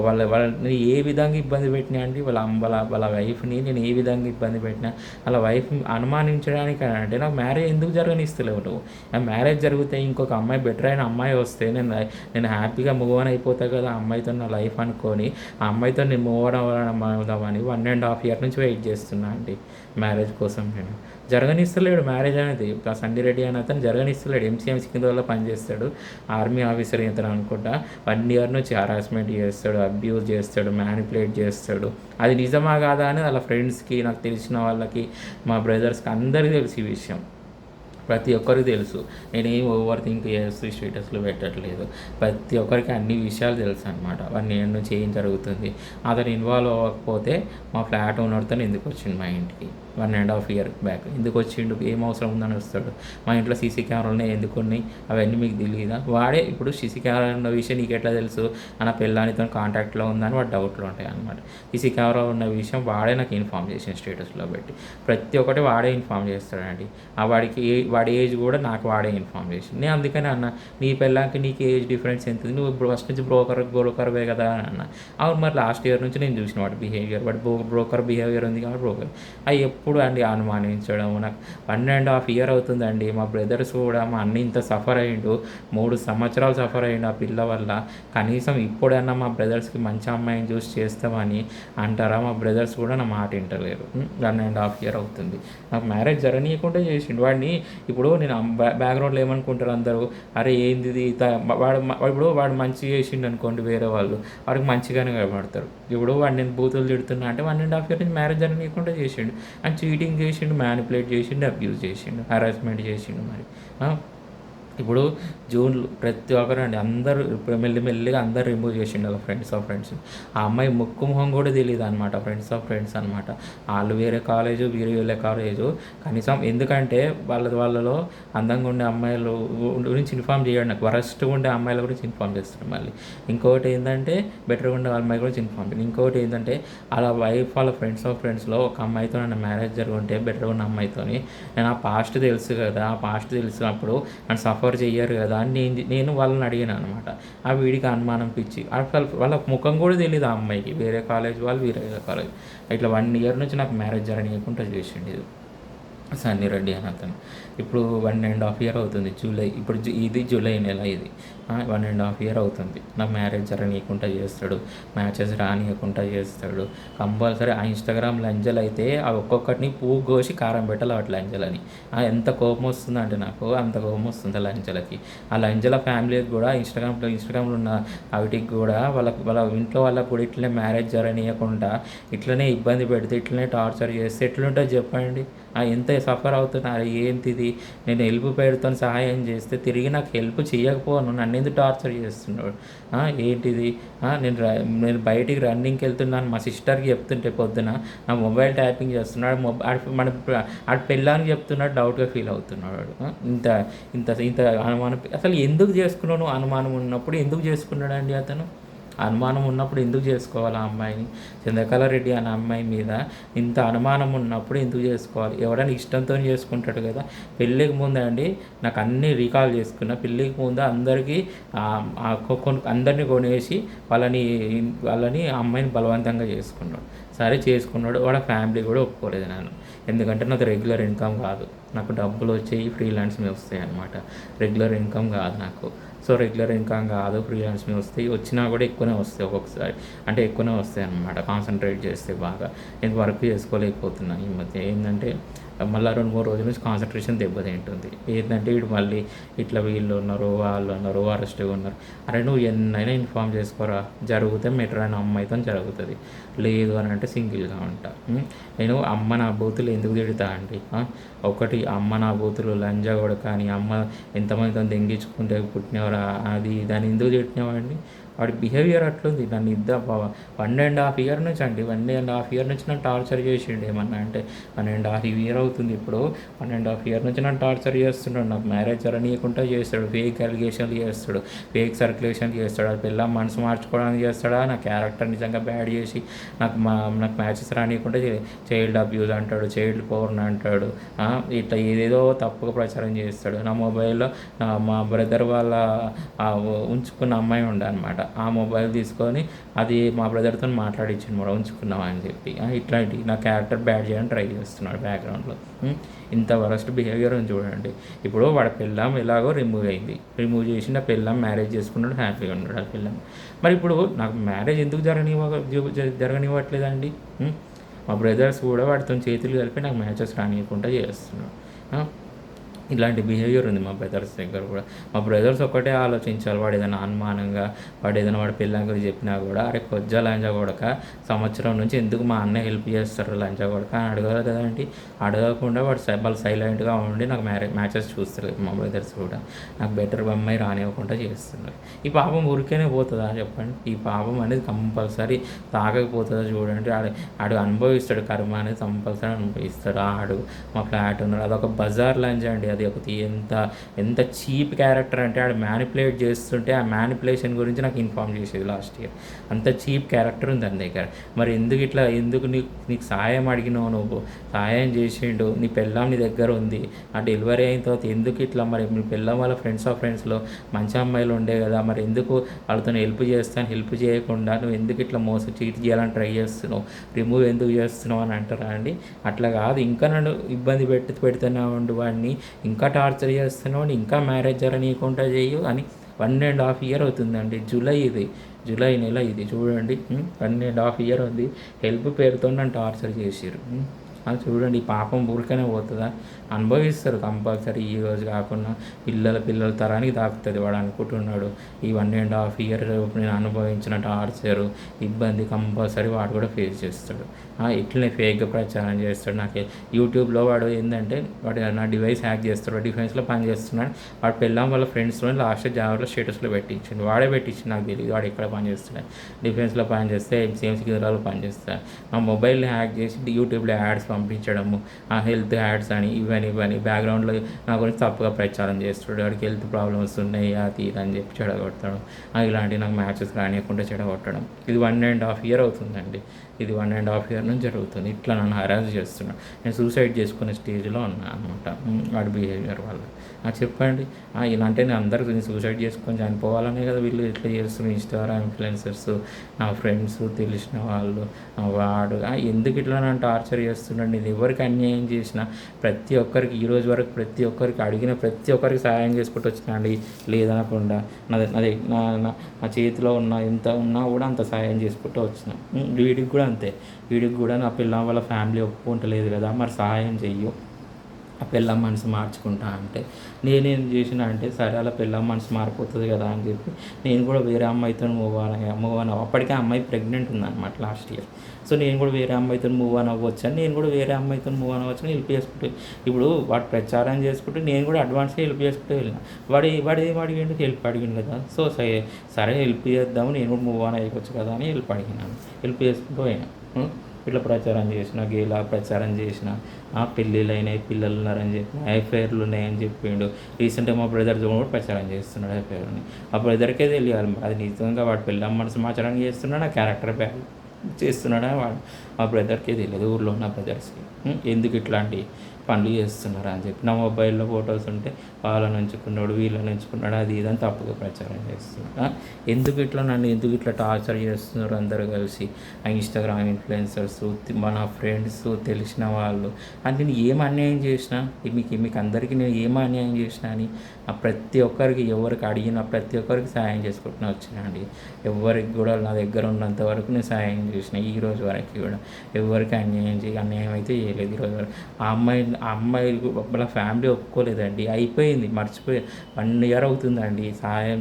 వాళ్ళని ఏ విధంగా ఇబ్బంది పెట్టినా అండి, వాళ్ళ వైఫ్ని నేను ఏ విధంగా ఇబ్బంది పెట్టినా, వాళ్ళ వైఫ్ అనుమానించడానికి అంటే, నాకు మ్యారేజ్ ఎందుకు జరగనిస్తలేవు నువ్వు? ఆ మ్యారేజ్ జరిగితే ఇంకొక అమ్మాయి, బెటర్ అయిన అమ్మాయి వస్తే నేను హ్యాపీగా మూవ్ ఆన్ అయిపోతా కదా ఆ అమ్మాయితో నా లైఫ్ అనుకొని, ఆ అమ్మాయితో నేను మూవ్ ఆన్ అవుదామని 1.5 ఇయర్ నుంచి వెయిట్ చేస్తున్నా అండి మ్యారేజ్ కోసం. నేను జరగనిస్తలేడు మ్యారేజ్ అనేది. ఆ సండిరెడ్డి అని అతను జరగనిస్తలేడు. ఎంసీఎం సికింద్రాబాద్లో పనిచేస్తాడు, ఆర్మీ ఆఫీసర్ ఇతను అనుకుంటా. 1 ఇయర్ నుంచి హరాస్మెంట్ చేస్తాడు, అబ్యూజ్ చేస్తాడు, మ్యానిపులేట్ చేస్తాడు. అది నిజమా కాదా అని వాళ్ళ ఫ్రెండ్స్కి, నాకు తెలిసిన వాళ్ళకి, మా బ్రదర్స్కి అందరికీ తెలిసి ఈ విషయం. ప్రతి ఒక్కరికి తెలుసు. నేనేం ఓవర్ థింక్ చేస్తూ స్టేటస్లు పెట్టట్లేదు. ప్రతి ఒక్కరికి అన్ని విషయాలు తెలుసు అనమాట. 1 ఇయర్ నుంచి ఏం జరుగుతుంది. అతను ఇన్వాల్వ్ అవ్వకపోతే మా ఫ్లాట్ ఓనర్తో ఎందుకు వచ్చింది మా ఇంటికి 1.5 ఇయర్ బ్యాక్? ఎందుకు వచ్చిండు? ఏం అవసరం ఉందని వస్తాడు? మా ఇంట్లో సీసీ కెమెరాలు ఎందుకు ఉన్నాయి అవన్నీ మీకు తెలియదా? వాడే ఇప్పుడు సీసీ కెమెరా ఉన్న విషయం నీకు ఎట్లా తెలుసు? నా పిల్లానితో కాంటాక్ట్లో ఉందని వాడు డౌట్లు ఉంటాయి అనమాట. సీసీ కెమెరా ఉన్న విషయం వాడే నాకు ఇన్ఫామ్ చేసిన స్టేటస్లో పెట్టి. ప్రతి ఒక్కటి వాడే ఇన్ఫామ్ చేస్తాడండి. వాడి ఏజ్ కూడా నాకు వాడే ఇన్ఫామ్ చేసింది. నేను అందుకని అన్న, నీ పిల్లలకి నీకు ఏజ్ డిఫరెన్స్ ఎంత? నువ్వు ఇప్పుడు ఫస్ట్ నుంచి బ్రోకర్వే కదా అని అన్న. అవును, మరి లాస్ట్ ఇయర్ నుంచి నేను చూసిన వాడి బిహేవియర్, వాడు బ్రోకర్ బిహేవియర్ ఉంది కాబట్టి బ్రోకర్. అవి ఎప్పుడు అండి అనుమానించడం. నాకు 1.5 ఇయర్ అవుతుందండి. మా బ్రదర్స్ కూడా, మా అన్న ఇంత సఫర్ అయ్యిండు, 3 సంవత్సరాలు సఫర్ అయ్యిండు ఆ పిల్ల వల్ల. కనీసం ఇప్పుడన్నా మా బ్రదర్స్కి మంచి అమ్మాయిని చూసి చేస్తామని అంటారా? మా బ్రదర్స్ కూడా నా మాట వింటలేరు. 1.5 ఇయర్ అవుతుంది. నాకు మ్యారేజ్ జరగనీయకుండా చేసిండు వాడిని. ఇప్పుడు నేను బ్యాక్గ్రౌండ్లో ఏమనుకుంటారు అందరూ, అరే ఏంది వాడు మంచిగా చేసిండు అనుకోండి వేరే వాళ్ళు, వాడికి మంచిగానే కనబడతారు. ఇప్పుడు వాడు నేను బూతులు తిడుతున్నా అంటే 1.5 ఇయర్ నుంచి మ్యారేజ్ జరగనీయకుండా చేసిండు. అండ్ చీటింగ్ చేసిండు, మ్యానిపులేట్ చేసిండు, అబ్యూజ్ చేసిండు, హరాస్మెంట్ చేసిండు. మరి ఇప్పుడు జూన్‌లో ప్రతి ఒక్కరండి అందరూ ఇప్పుడు మెల్లిమెల్లిగా అందరూ రిమూవ్ చేసిండు ఆళ్ళ ఫ్రెండ్స్ ఆఫ్ ఫ్రెండ్స్. ఆ అమ్మాయి ముక్కు, మొహం కూడా తెలీదనమాట. ఫ్రెండ్స్ ఆఫ్ ఫ్రెండ్స్ అనమాట. ఆళ్ళు వేరే కాలేజు, వీరు వేరే కాలేజు. కనీసం ఎందుకంటే వాళ్ళలో అందంగా ఉండే అమ్మాయిలు గురించి ఇన్ఫార్మ్ చేయడు నాకు. వరస్ట్‌గా ఉండే అమ్మాయిల గురించి ఇన్ఫార్మ్ చేస్తాడు మళ్ళీ. ఇంకొకటి ఏందంటే బెటర్‌గా ఉండే అమ్మాయి గురించి ఇన్ఫార్మ్ చేయడు. ఇంకొకటి ఏందంటే ఆళ్ళ వైఫ్ వాళ్ళ ఫ్రెండ్స్ ఆఫ్ ఫ్రెండ్స్‌లో ఒక అమ్మాయితో నన్ను మ్యారేజ్ జరుగుంటే బెటర్‌గా ఉన్న అమ్మాయితోని నేను ఆ పాస్ట్ తెలుసు కదా! ఆ పాస్ట్ తెలిసినప్పుడు నన్ను సఫర్ చెయ్యరు కదా అని నేను వాళ్ళని అడిగాను అనమాట. ఆ వీడికి అనుమానం పిచ్చి. వాళ్ళ ముఖం కూడా తెలీదు ఆ అమ్మాయికి. వేరే కాలేజ్ వాళ్ళు వేరే కాలేజ్. ఇట్లా 1 ఇయర్ నుంచి నాకు మ్యారేజ్ జరగనీయకుండా చేసిండు ఇది. సన్నీ రెడ్డి అని అతను. ఇప్పుడు 1½ ఇయర్ అవుతుంది. జూలై ఇప్పుడు ఇది జూలై నెల ఇది. 1½ ఇయర్ అవుతుంది. నాకు మ్యారేజ్ జరగనీయకుండా చేస్తాడు. మ్యాచెస్ రానీయకుండా చేస్తాడు. కంపల్సరీ ఆ ఇన్‌స్టాగ్రామ్ లంజలైతే అవి ఒక్కొక్కటిని పువ్వు కోసి కారం పెట్టాలి వాటి లంజలని. ఎంత కోపం వస్తుందంటే నాకు అంత కోపం వస్తుంది ఆ లంజలకి. ఆ లంజల ఫ్యామిలీకి కూడా ఇన్‌స్టాగ్రామ్‌లో ఉన్న వాటికి కూడా వాళ్ళ ఇంట్లో వాళ్ళకి కూడా ఇట్లనే మ్యారేజ్ జరగనీయకుండా ఇట్లనే ఇబ్బంది పెడితే ఇట్లనే టార్చర్ చేస్తే ఎట్లుంటుంది చెప్పండి. ఎంత సఫర్ అవుతున్నారు ఏంటిది. నేను హెల్ప్ పెడుతోని సహాయం చేస్తే తిరిగి నాకు హెల్ప్ చేయకపోను నన్నెందుకు టార్చర్ చేస్తున్నాడు. ఏంటిది. నేను బయటికి రన్నింగ్కి వెళ్తున్నాను మా సిస్టర్కి చెప్తుంటే పొద్దున నా మొబైల్ ట్యాపింగ్ చేస్తున్నాడు. ఆడు పెళ్ళానికి చెప్తున్నాడు డౌట్గా ఫీల్ అవుతున్నాడు వాడు. ఇంత ఇంత ఇంత అనుమానం అసలు ఎందుకు చేసుకున్నాను అనుమానం ఉన్నప్పుడు ఎందుకు చేసుకున్నాడండి అతను. అనుమానం ఉన్నప్పుడు ఎందుకు చేసుకోవాలి ఆ అమ్మాయిని. చంద్రకళ రెడ్డి అనే అమ్మాయి మీద ఇంత అనుమానం ఉన్నప్పుడు ఎందుకు చేసుకోవాలి. ఎవడైనా ఇష్టంతో చేసుకుంటాడు కదా. పెళ్ళికి ముందే అండి నాకు అన్నీ రీకాల్ చేసుకున్న. పెళ్ళికి ముందు అందరికీ అందరినీ కొనేసి వాళ్ళని ఆ అమ్మాయిని బలవంతంగా చేసుకున్నాడు. సరే చేసుకున్నాడు. వాళ్ళ ఫ్యామిలీ కూడా ఒప్పుకోలేదు నన్ను. ఎందుకంటే నాకు రెగ్యులర్ ఇన్కమ్ కాదు. నాకు డబ్బులు వచ్చేవి ఫ్రీలాన్స్ మీద వస్తాయి అన్నమాట. రెగ్యులర్ ఇన్కమ్ కాదు నాకు. సో రెగ్యులర్ ఇన్కమ్ కాదు, ఫ్రీలాన్స్ మీద వస్తాయి. వచ్చినా కూడా ఎక్కువనే వస్తాయి ఒక్కొక్కసారి. అంటే ఎక్కువనే వస్తాయి అన్నమాట కాన్సన్ట్రేట్ చేస్తే బాగా. నేను వర్క్ చేసుకోలేకపోతున్నాను ఈ మధ్య. ఏంటంటే మళ్ళీ 2-3 రోజుల నుంచి కాన్సన్ట్రేషన్ దెబ్బతింటుంది. ఏంటంటే వీడు మళ్ళీ ఇట్లా వీళ్ళు ఉన్నారు, వాళ్ళు ఉన్నారు, వరస్ట్గా ఉన్నారు. అరే నువ్వు ఎన్నైనా ఇన్ఫార్మ్ చేసుకోరా. జరిగితే మెట్రో అయిన అమ్మాయితో జరుగుతుంది. లేదు అని అంటే సింగిల్గా ఉంటా. నేను అమ్మ నా బూతులు ఎందుకు తిడతా అండి. ఒకటి అమ్మ నా బూతులు లంజా కూడా కానీ అమ్మ ఎంతమందితో దెంగించుకుంటే పుట్టినవరా అది దాన్ని ఎందుకు తిట్టినావండి. వాడి బిహేవియర్ అట్లుంది. నన్ను 1½ ఇయర్ నుంచి అండి 1½ ఇయర్ నుంచి నన్ను టార్చర్ చేసిండు. ఏమన్నా అంటే 1½ ఇయర్ అవుతుంది ఇప్పుడు. 1½ ఇయర్ నుంచి నన్ను టార్చర్ చేస్తున్నాడు. నాకు మ్యారేజ్ జరగనీయకుండా చేస్తాడు. ఫేక్ అలిగేషన్లు చేస్తాడు. ఫేక్ సర్క్యులేషన్ చేస్తాడు. అది పిల్ల మనసు మార్చుకోవడానికి చేస్తాడా. నా క్యారెక్టర్ నిజంగా బ్యాడ్ చేసి నాకు మ్యాచెస్ రానియకుండా చైల్డ్ అబ్యూజ్ అంటాడు, చైల్డ్ పోర్న్ అంటాడు. ఇట్లా ఏదేదో తప్పుగా ప్రచారం చేస్తాడు. నా మొబైల్లో మా బ్రదర్ వాళ్ళ ఉంచుకున్న అమ్మాయి ఉండే అనమాట. ఆ మొబైల్ తీసుకొని అది మా బ్రదర్తో మాట్లాడించాను కూడా ఉంచుకున్నాం అని చెప్పి. ఇట్లాంటి నా క్యారెక్టర్ బ్యాడ్ చేయడానికి ట్రై చేస్తున్నాడు బ్యాక్గ్రౌండ్లో. ఇంత వరస్ట్ బిహేవియర్ అని చూడండి. ఇప్పుడు వాడి పెళ్ళాం ఎలాగో రిమూవ్ అయింది. రిమూవ్ చేసి నా పెళ్ళాం మ్యారేజ్ చేసుకున్నాడు, హ్యాపీగా ఉన్నాడు ఆ పెళ్ళాం. మరి ఇప్పుడు నాకు మ్యారేజ్ ఎందుకు జరగనివ్వట్లేదండి. మా బ్రదర్స్ కూడా వాటితో చేతులు కలిపి నాకు మ్యాచెస్ రానియకుండా చేస్తున్నాడు. ఇలాంటి బిహేవియర్ ఉంది మా బ్రదర్స్ దగ్గర కూడా. మా బ్రదర్స్ ఒక్కటే ఆలోచించాలి. వాడు ఏదైనా అనుమానంగా వాడి పెళ్ళాం గురించి చెప్పినా కూడా అరే కొజ్జా లంజా కొడక సంవత్సరం నుంచి ఎందుకు మా అన్న హెల్ప్ చేస్తారు లంజా కొడక అని అడగాలి కదండి. అడగకుండా వాళ్ళు సైలెంట్గా ఉండి నాకు మ్యాచెస్ చూస్తారు మా బ్రదర్స్ కూడా. నాకు బెటర్ అమ్మాయి రానివ్వకుండా చేస్తున్నారు. ఈ పాపం ఊరికేనే పోతుందా చెప్పండి. ఈ పాపం అనేది కంపల్సరీ తాగకపోతుందా చూడండి. ఆడు అనుభవిస్తాడు. కర్మ అనేది కంపల్సరీ అనుభవిస్తాడు. మా ఫ్లాట్ ఉన్నాడు. అదొక బజార్ లంచ్ అండి. అది ఒకటి ఎంత చీప్ క్యారెక్టర్ అంటే ఆడు మ్యానిపులేట్ చేస్తుంటే ఆ మ్యానిపులేషన్ గురించి నాకు ఇన్ఫార్మ్ చేసేది లాస్ట్ ఇయర్. అంత చీప్ క్యారెక్టర్ ఉంది దాని దగ్గర. మరి ఎందుకు నీకు సాయం అడిగినావు, నువ్వు సాయం చేసిండు, నీ పెళ్ళాం నీ దగ్గర ఉంది. ఆ డెలివరీ అయిన తర్వాత ఎందుకు ఇట్లా మరి మీ పెళ్ళాం వాళ్ళ ఫ్రెండ్స్లో మంచి అమ్మాయిలు ఉండే కదా, మరి ఎందుకు వాళ్ళతో హెల్ప్ చేయకుండా నువ్వు ఎందుకు ఇట్లా చీట్ చేయాలని ట్రై చేస్తున్నావు, రిమూవ్ ఎందుకు చేస్తున్నావు అని అంటారా అండి. అట్లా కాదు, ఇంకా నన్ను ఇబ్బంది పెడుతూనే ఉండు వాడిని, ఇంకా టార్చర్ చేస్తున్నావు, ఇంకా మ్యారేజ్ జరగనీయకుండా చేయు అని 1½ ఇయర్ అవుతుందండి. జూలై నెల ఇది చూడండి. 1½ ఇయర్ ఉంది. హెల్ప్ పేరుతో నన్ను టార్చర్ చేసారు. అది చూడండి ఈ పాపం ఊరికనే పోతుందా? అనుభవిస్తారు కంపల్సరీ. ఈ రోజు కాకుండా పిల్లల తరానికి తాకుతుంది. వాడు అనుకుంటున్నాడు ఈ 1.5 ఇయర్ నేను అనుభవించిన టార్చరు ఇబ్బంది కంపల్సరీ వాడు కూడా ఫేస్ చేస్తాడు. ఇట్లనే ఫేక్గా ప్రచారం చేస్తాడు. నాకు యూట్యూబ్లో వాడు ఏంటంటే వాడు నా డివైస్ హ్యాక్ చేస్తాడు. డిఫెన్స్లో పని చేస్తున్నాడు. వాడు పెళ్ళాం వాళ్ళ ఫ్రెండ్స్లో లాస్ట్ జాబ్లో స్టేటస్లో పెట్టించిండు. వాడే పెట్టించిండు, నాకు తెలియదు వాడు ఎక్కడ పని చేస్తున్నాడు. డిఫెన్స్లో పని చేస్తే ఎంసీఎంసీ కేంద్రాల్లో పని చేస్తాడు. మా మొబైల్ని హ్యాక్ చేసి యూట్యూబ్లో యాడ్స్ పంపించడము, హెల్త్ యాడ్స్ అని ఇవని బ్యాక్గ్రౌండ్లో నా గురించి తప్పుగా ప్రచారం చేస్తాడు. వాడికి హెల్త్ ప్రాబ్లమ్స్ ఉన్నాయి అది ఇది అని చెప్పి చెడగొట్టడం. ఇలాంటివి నాకు మ్యాచెస్ రానియకుండా చెడగొట్టడం. ఇది 1.5 ఇయర్ అవుతుందండి. ఇది 1.5 ఇయర్ నుంచి జరుగుతుంది. ఇట్లా నన్ను హరాస్ చేస్తున్నాడు. నేను సూసైడ్ చేసుకునే స్టేజ్లో ఉన్నాను అనమాట వాడి బిహేవియర్ వల్ల. చెప్పండి, ఇలా అంటే నేను అందరికీ సూసైడ్ చేసుకొని చనిపోవాలనే కదా వీళ్ళు ఇట్లా చేస్తున్నారు. ఇన్స్టాగ్రామ్ ఇన్ఫ్లుయెన్సర్స్, నా ఫ్రెండ్స్, తెలిసిన వాళ్ళు, వాడు ఎందుకు ఇట్లా నన్ను టార్చర్ చేస్తున్నాడు? నేను ఎవరికి అన్యాయం చేసిన ప్రతి ఒక్కరికి ఈరోజు వరకు ప్రతి ఒక్కరికి అడిగిన ప్రతి ఒక్కరికి సహాయం చేసుకుంటూ వచ్చినండి. లేదనకుండా నా చేతిలో ఉన్న ఎంత ఉన్నా కూడా అంత సహాయం చేసుకుంటూ వచ్చిన. వీడికి కూడా అంతే. వీడికి కూడా నా పిల్ల వాళ్ళ ఫ్యామిలీ ఒప్పుకుంటలేదు కదా, మరి సహాయం చెయ్యు. ఆ పిల్ల మనసు మార్చుకుంటా అంటే నేనేం చేసిన అంటే సరే అలా పిల్ల మనసు మారిపోతుంది కదా అని చెప్పి నేను కూడా వేరే అమ్మాయితో మూవ్ ఆన్ అప్పటికే అమ్మాయి ప్రెగ్నెంట్ ఉందన్నమాట లాస్ట్ ఇయర్. సో నేను కూడా వేరే అమ్మాయితో మూవ్ ఆన్ అవ్వచ్చు అని నేను కూడా వేరే అమ్మాయితో మూవ్ ఆన్ అవ్వచ్చు అని హెల్ప్ చేసుకుంటూ ఇప్పుడు వాడు ప్రచారం చేసుకుంటూ నేను కూడా అడ్వాన్స్గా హెల్ప్ చేసుకుంటూ వెళ్ళిన. వాడి ఎందుకు హెల్ప్ అడిగింది కదా, సో సరే హెల్ప్ చేద్దాము నేను కూడా మూవ్ ఆన్ అయిపోవచ్చు కదా అని హెల్ప్ అడిగినాను. హెల్ప్ చేసుకుంటూ పోయినా. ఇట్లా ప్రచారం చేసిన, గేలా ప్రచారం చేసిన, పెళ్ళిళ్ళు అయినాయి, పిల్లలు ఉన్నారని చెప్పి, ఎఫ్ఐఆర్లు ఉన్నాయని చెప్పిండు. రీసెంట్గా మా బ్రదర్ కూడా ప్రచారం చేస్తున్నాడు ఎఫ్ఐఆర్ని. ఆ బ్రదర్కే తెలియాలి అది నిజంగా వాడు పెళ్ళమ్మని సమాచారం చేస్తున్నాడు, ఆ క్యారెక్టర్ బ్యాడ్ చేస్తున్నాడా వాడు. మా బ్రదర్కే తెలియదు, ఊళ్ళో ఉన్న బ్రదర్స్కి ఎందుకు ఇట్లాంటి పనులు చేస్తున్నారు అని చెప్పి. నా మొబైల్లో ఫొటోస్ ఉంటే వాళ్ళని ఉంచుకున్నాడు, వీళ్ళని ఉంచుకున్నాడు, అది ఇదని తప్పుగా ప్రచారం చేస్తున్నాడు. ఎందుకు ఇట్లా టార్చర్ చేస్తున్నారు అందరూ కలిసి? ఆ ఇన్స్టాగ్రామ్ ఇన్ఫ్లుయెన్సర్స్, మన ఫ్రెండ్స్, తెలిసిన వాళ్ళు అంటే నేను ఏం అన్యాయం చేసినా మీకు అందరికీ నేను ఏం అన్యాయం చేసినా అని ప్రతి ఒక్కరికి ఎవరికి అడిగినా ప్రతి ఒక్కరికి సాయం చేసుకుంటున్నా వచ్చినండి. ఎవరికి కూడా నా దగ్గర ఉన్నంత వరకు నేను సాయం చేసిన. ఈ రోజు వరకు కూడా ఎవరికి అన్యాయం అయితే చేయలేదు. ఈరోజు వరకు ఆ అమ్మాయి వాళ్ళ ఫ్యామిలీ ఒప్పుకోలేదండి. అయిపోయింది, మర్చిపోయి 1 ఇయర్ అవుతుందండి సహాయం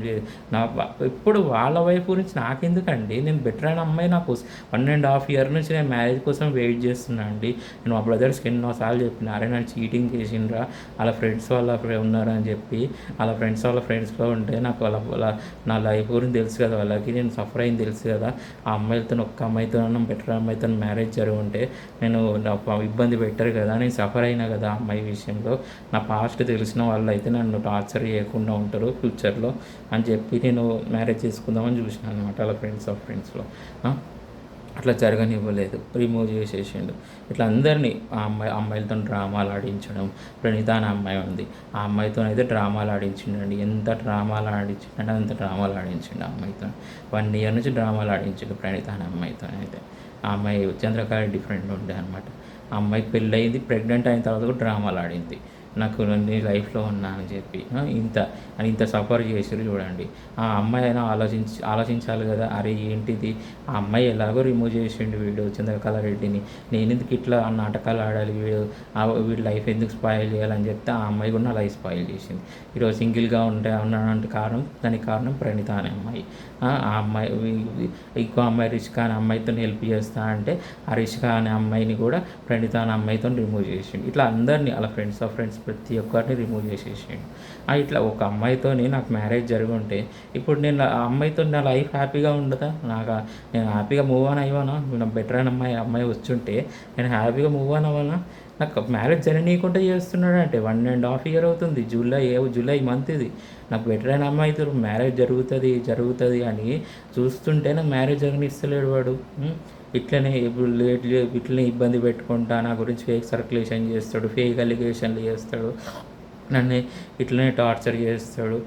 ఇప్పుడు వాళ్ళ వైపు గురించి నాకెందుకండి? నేను బెటర్ అయిన అమ్మాయి నాకు 1.5 ఇయర్ నుంచి నేను మ్యారేజ్ కోసం వెయిట్ చేస్తున్నా అండి. నేను మా బ్రదర్స్కి ఎన్నోసార్లు చెప్పిన, అరే నన్ను చీటింగ్ చేసిండ్రా వాళ్ళ ఫ్రెండ్స్ ఉన్నారని చెప్పి. వాళ్ళ ఫ్రెండ్స్లో ఉంటే నాకు నా లైఫ్ గురించి తెలుసు కదా, వాళ్ళకి నేను సఫర్ అయింది తెలుసు కదా. ఆ అమ్మాయిలతో ఒక్క అమ్మాయితో బెటర్ అమ్మాయితో మ్యారేజ్ జరిగి ఉంటే నేను ఇబ్బంది పెట్టరు కదా, నేను సఫర్ అయినా కదా అమ్మాయి విషయంలో. నా పాస్ట్ తెలిసిన వాళ్ళు అయితే నన్ను టార్చర్ చేయకుండా ఉంటారు ఫ్యూచర్లో అని చెప్పి నేను మ్యారేజ్ చేసుకుందామని చూసినాను అనమాట. వాళ్ళ ఫ్రెండ్స్లో అట్లా జరగనివ్వలేదు, రిమూవ్ చేసేసిండు. ఇట్లా అందరినీ అమ్మాయిలతో డ్రామాలు ఆడించడం. ప్రణీత అనే అమ్మాయి ఉంది, ఆ అమ్మాయితో అయితే డ్రామాలు ఆడించిండండి. ఎంత డ్రామాలు ఆడించిండంటే అంత డ్రామాలు ఆడించిండు ఆ అమ్మాయితో. 1 ఇయర్ నుంచి డ్రామాలు ఆడించిండు ప్రణీత అనే అమ్మాయితో అయితే. ఆ అమ్మాయి చంద్రకాయ డిఫరెంట్ ఉండే అనమాట. ఆ అమ్మాయికి పెళ్ళయింది, ప్రెగ్నెంట్ అయిన తర్వాత కూడా డ్రామాలు ఆడింది. నాకు నేను లైఫ్లో ఉన్నా అని చెప్పి ఇంత సఫర్ చేసిరు చూడండి. ఆ అమ్మాయి అయినా ఆలోచించాలి కదా, అరే ఏంటిది, ఆ అమ్మాయి ఎలాగో రిమూవ్ చేసిండు వీడు చంద్రకళ రెడ్డిని, నేను ఎందుకు ఇట్లా నాటకాలు ఆడాలి, వీడి లైఫ్ ఎందుకు స్పాయిల్ చేయాలని చెప్తే ఆ అమ్మాయి కూడా నా లైఫ్ స్పాయిల్ చేసింది. ఈరోజు సింగిల్గా ఉన్నానంటే దానికి కారణం ప్రణీత అనే అమ్మాయి. ఆ అమ్మాయి ఇంకో అమ్మాయి రిషికా అనే అమ్మాయితో హెల్ప్ చేస్తా అంటే ఆ రిషికా అనే అమ్మాయిని కూడా ప్రణీత అనే అమ్మాయితో రిమూవ్ చేసిండు. ఇట్లా అందరినీ అలా ఫ్రెండ్స్ ప్రతి ఒక్కరిని రిమూవ్ చేసేసిండు. ఇట్లా ఒక అమ్మాయితో నాకు మ్యారేజ్ జరిగి ఉంటే ఇప్పుడు నేను ఆ అమ్మాయితో నా లైఫ్ హ్యాపీగా ఉండదా? నేను హ్యాపీగా మూవ్ ఆన్ అయ్యానా? నాకు బెటర్ అయిన అమ్మాయి వచ్చుంటే నేను హ్యాపీగా మూవ్ ఆన్ అవ్వానా? నాకు మ్యారేజ్ జరగనీయకుండా చేస్తున్నాడు అంటే 1.5 ఇయర్ అవుతుంది. జూలై మంత్ ఇది. నాకు బెటర్ అయిన అమ్మాయితో మ్యారేజ్ జరుగుతుంది అని చూస్తుంటే నాకు మ్యారేజ్ జరగనిస్తలేడు వాడు. ఇట్లనే ఇట్లనే ఇబ్బంది పెట్టుకుంటా నా గురించి ఫేక్ సర్క్యులేషన్ చేస్తాడు, ఫేక్ అలిగేషన్లు చేస్తాడు, నన్ను ఇట్లనే టార్చర్ చేస్తాడు.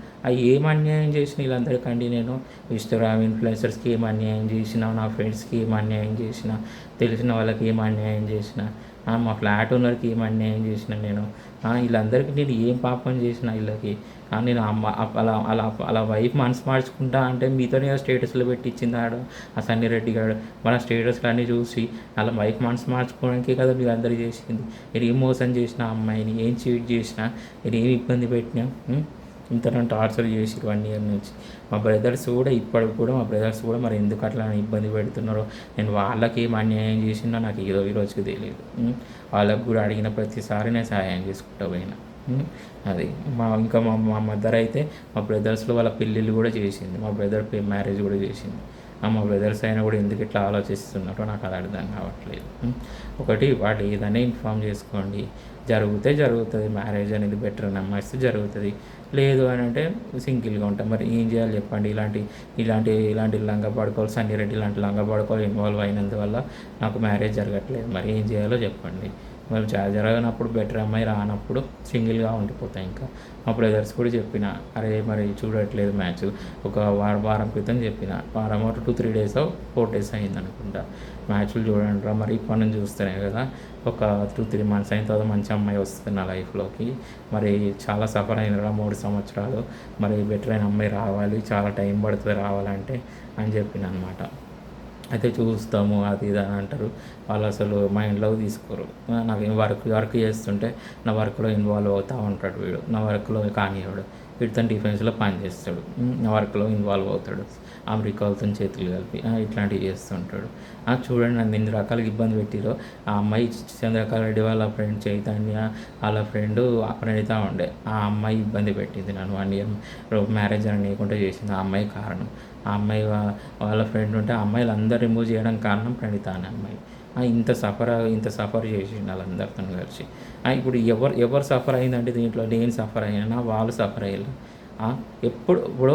ఏం అన్యాయం చేసిన వీళ్ళందరికండి నేను? ఇన్స్టాగ్రామ్ ఇన్ఫ్లుయెన్సర్స్కి ఏం అన్యాయం చేసిన, నా ఫ్రెండ్స్కి ఏం అన్యాయం చేసిన, తెలిసిన వాళ్ళకి ఏం అన్యాయం చేసిన, మా ఫ్లాట్ ఓనర్కి ఏం అన్యాయం చేసిన నేను వీళ్ళందరికీ నేను ఏం పాపం చేసిన వీళ్ళకి? నేను అమ్మ అలా అలా అలా వైఫ్ మనసు మార్చుకుంటా అంటే మీతోనే స్టేటస్లో పెట్టించింది ఆడ ఆ సన్నీ రెడ్డి గారు. మన స్టేటస్లు అన్నీ చూసి అలా వైఫ్ మనసు మార్చుకోవడానికే కదా మీరు అందరూ చేసింది. నేను ఏం మోసం చేసిన అమ్మాయిని, ఏం చీట్ చేసినా, నేను ఏమి ఇబ్బంది పెట్టినా, ఇంత నన్ను టార్చర్ చేసి 1 ఇయర్ నుంచి. మా బ్రదర్స్ కూడా ఇప్పటికి కూడా మా బ్రదర్స్ కూడా మరి ఎందుకు అట్లా ఇబ్బంది పెడుతున్నారో, నేను వాళ్ళకి ఏం అన్యాయం చేసినా నాకు ఈ రోజుకి తెలియదు. వాళ్ళకు కూడా అడిగిన ప్రతిసారి నేను సహాయం చేసుకుంటూ పోయినా. అది ఇంకా మా మదర్ అయితే మా బ్రదర్స్లో వాళ్ళ పెళ్ళిళ్ళు కూడా చేసింది. మా బ్రదర్ మ్యారేజ్ కూడా చేసింది. మా బ్రదర్స్ అయినా కూడా ఎందుకు ఇట్లా ఆలోచిస్తున్నారో నాకు అది అర్థం కావట్లేదు. ఒకటి వాళ్ళు ఏదైనా ఇన్ఫామ్ చేసుకోండి, జరిగితే జరుగుతుంది. మ్యారేజ్ అనేది బెటర్ అని నమ్మేస్తే జరుగుతుంది. లేదు అని అంటే సింగిల్గా ఉంటాం. మరి ఏం చేయాలి చెప్పండి? ఇలాంటి లంగా పడుకోవాలి, సన్నీ రెడ్డి ఇలాంటి లంగా పడుకోవాలి ఇన్వాల్వ్ అయినందువల్ల నాకు మ్యారేజ్ జరగట్లేదు. మరి ఏం చేయాలో చెప్పండి. మరి జరగనప్పుడు బెటర్ అమ్మాయి రానప్పుడు సింగిల్గా ఉండిపోతాయి. ఇంకా మా బ్రదర్స్ కూడా చెప్పిన, అరే మరి చూడట్లేదు మ్యాచ్. ఒక వారం క్రితం చెప్పిన, వారం 2-3 days 4 days అయింది అనుకుంటా. మ్యాచ్లు చూడండి రా, మరి ఇప్పటి నుంచి చూస్తేనే కదా ఒక 2-3 months అయిన తర్వాత మంచి అమ్మాయి వస్తుంది నా లైఫ్లోకి. మరి చాలా సఫర్ అయినరా 3 సంవత్సరాలు, మరి బెటర్ అయిన అమ్మాయి రావాలి, చాలా టైం పడుతుంది రావాలంటే అని చెప్పిన అనమాట. అయితే చూస్తాము అది ఇది అని అంటారు. వాళ్ళు అసలు మైండ్లోకి తీసుకోరు. నాకేం వర్క్ చేస్తుంటే నా వర్క్లో ఇన్వాల్వ్ అవుతూ ఉంటాడు వీడు. నా వర్క్లో కానివాడు వీడితో డిఫెన్స్లో పని చేస్తాడు, నా వర్క్లో ఇన్వాల్వ్ అవుతాడు. అమెరికాలతో చేతులు కలిపి ఇట్లాంటివి చేస్తుంటాడు. చూడండి నన్ను ఎన్ని రకాలుగా ఇబ్బంది పెట్టిరో. ఆ అమ్మాయి చంద్రకళ రెడ్డి వాళ్ళ ఫ్రెండ్ చైతన్య వాళ్ళ ఫ్రెండ్ ప్రణీత ఉండే. ఆ అమ్మాయి ఇబ్బంది పెట్టింది నన్ను 1 year మ్యారేజ్ అని లేకుండా చేసింది. ఆ అమ్మాయి కారణం. ఆ అమ్మాయి వాళ్ళ ఫ్రెండ్ ఉంటే ఆ అమ్మాయిలు అందరూ రిమూవ్ చేయడం కారణం ప్రణీత అనే అమ్మాయి. ఇంత సఫర్ చేసిండు వాళ్ళందరితో కలిసి. ఇప్పుడు ఎవరు సఫర్ అయిందంటే దీంట్లో నేను సఫర్ అయ్యానా, వాళ్ళు సఫర్ అయ్యారు. ఇప్పుడు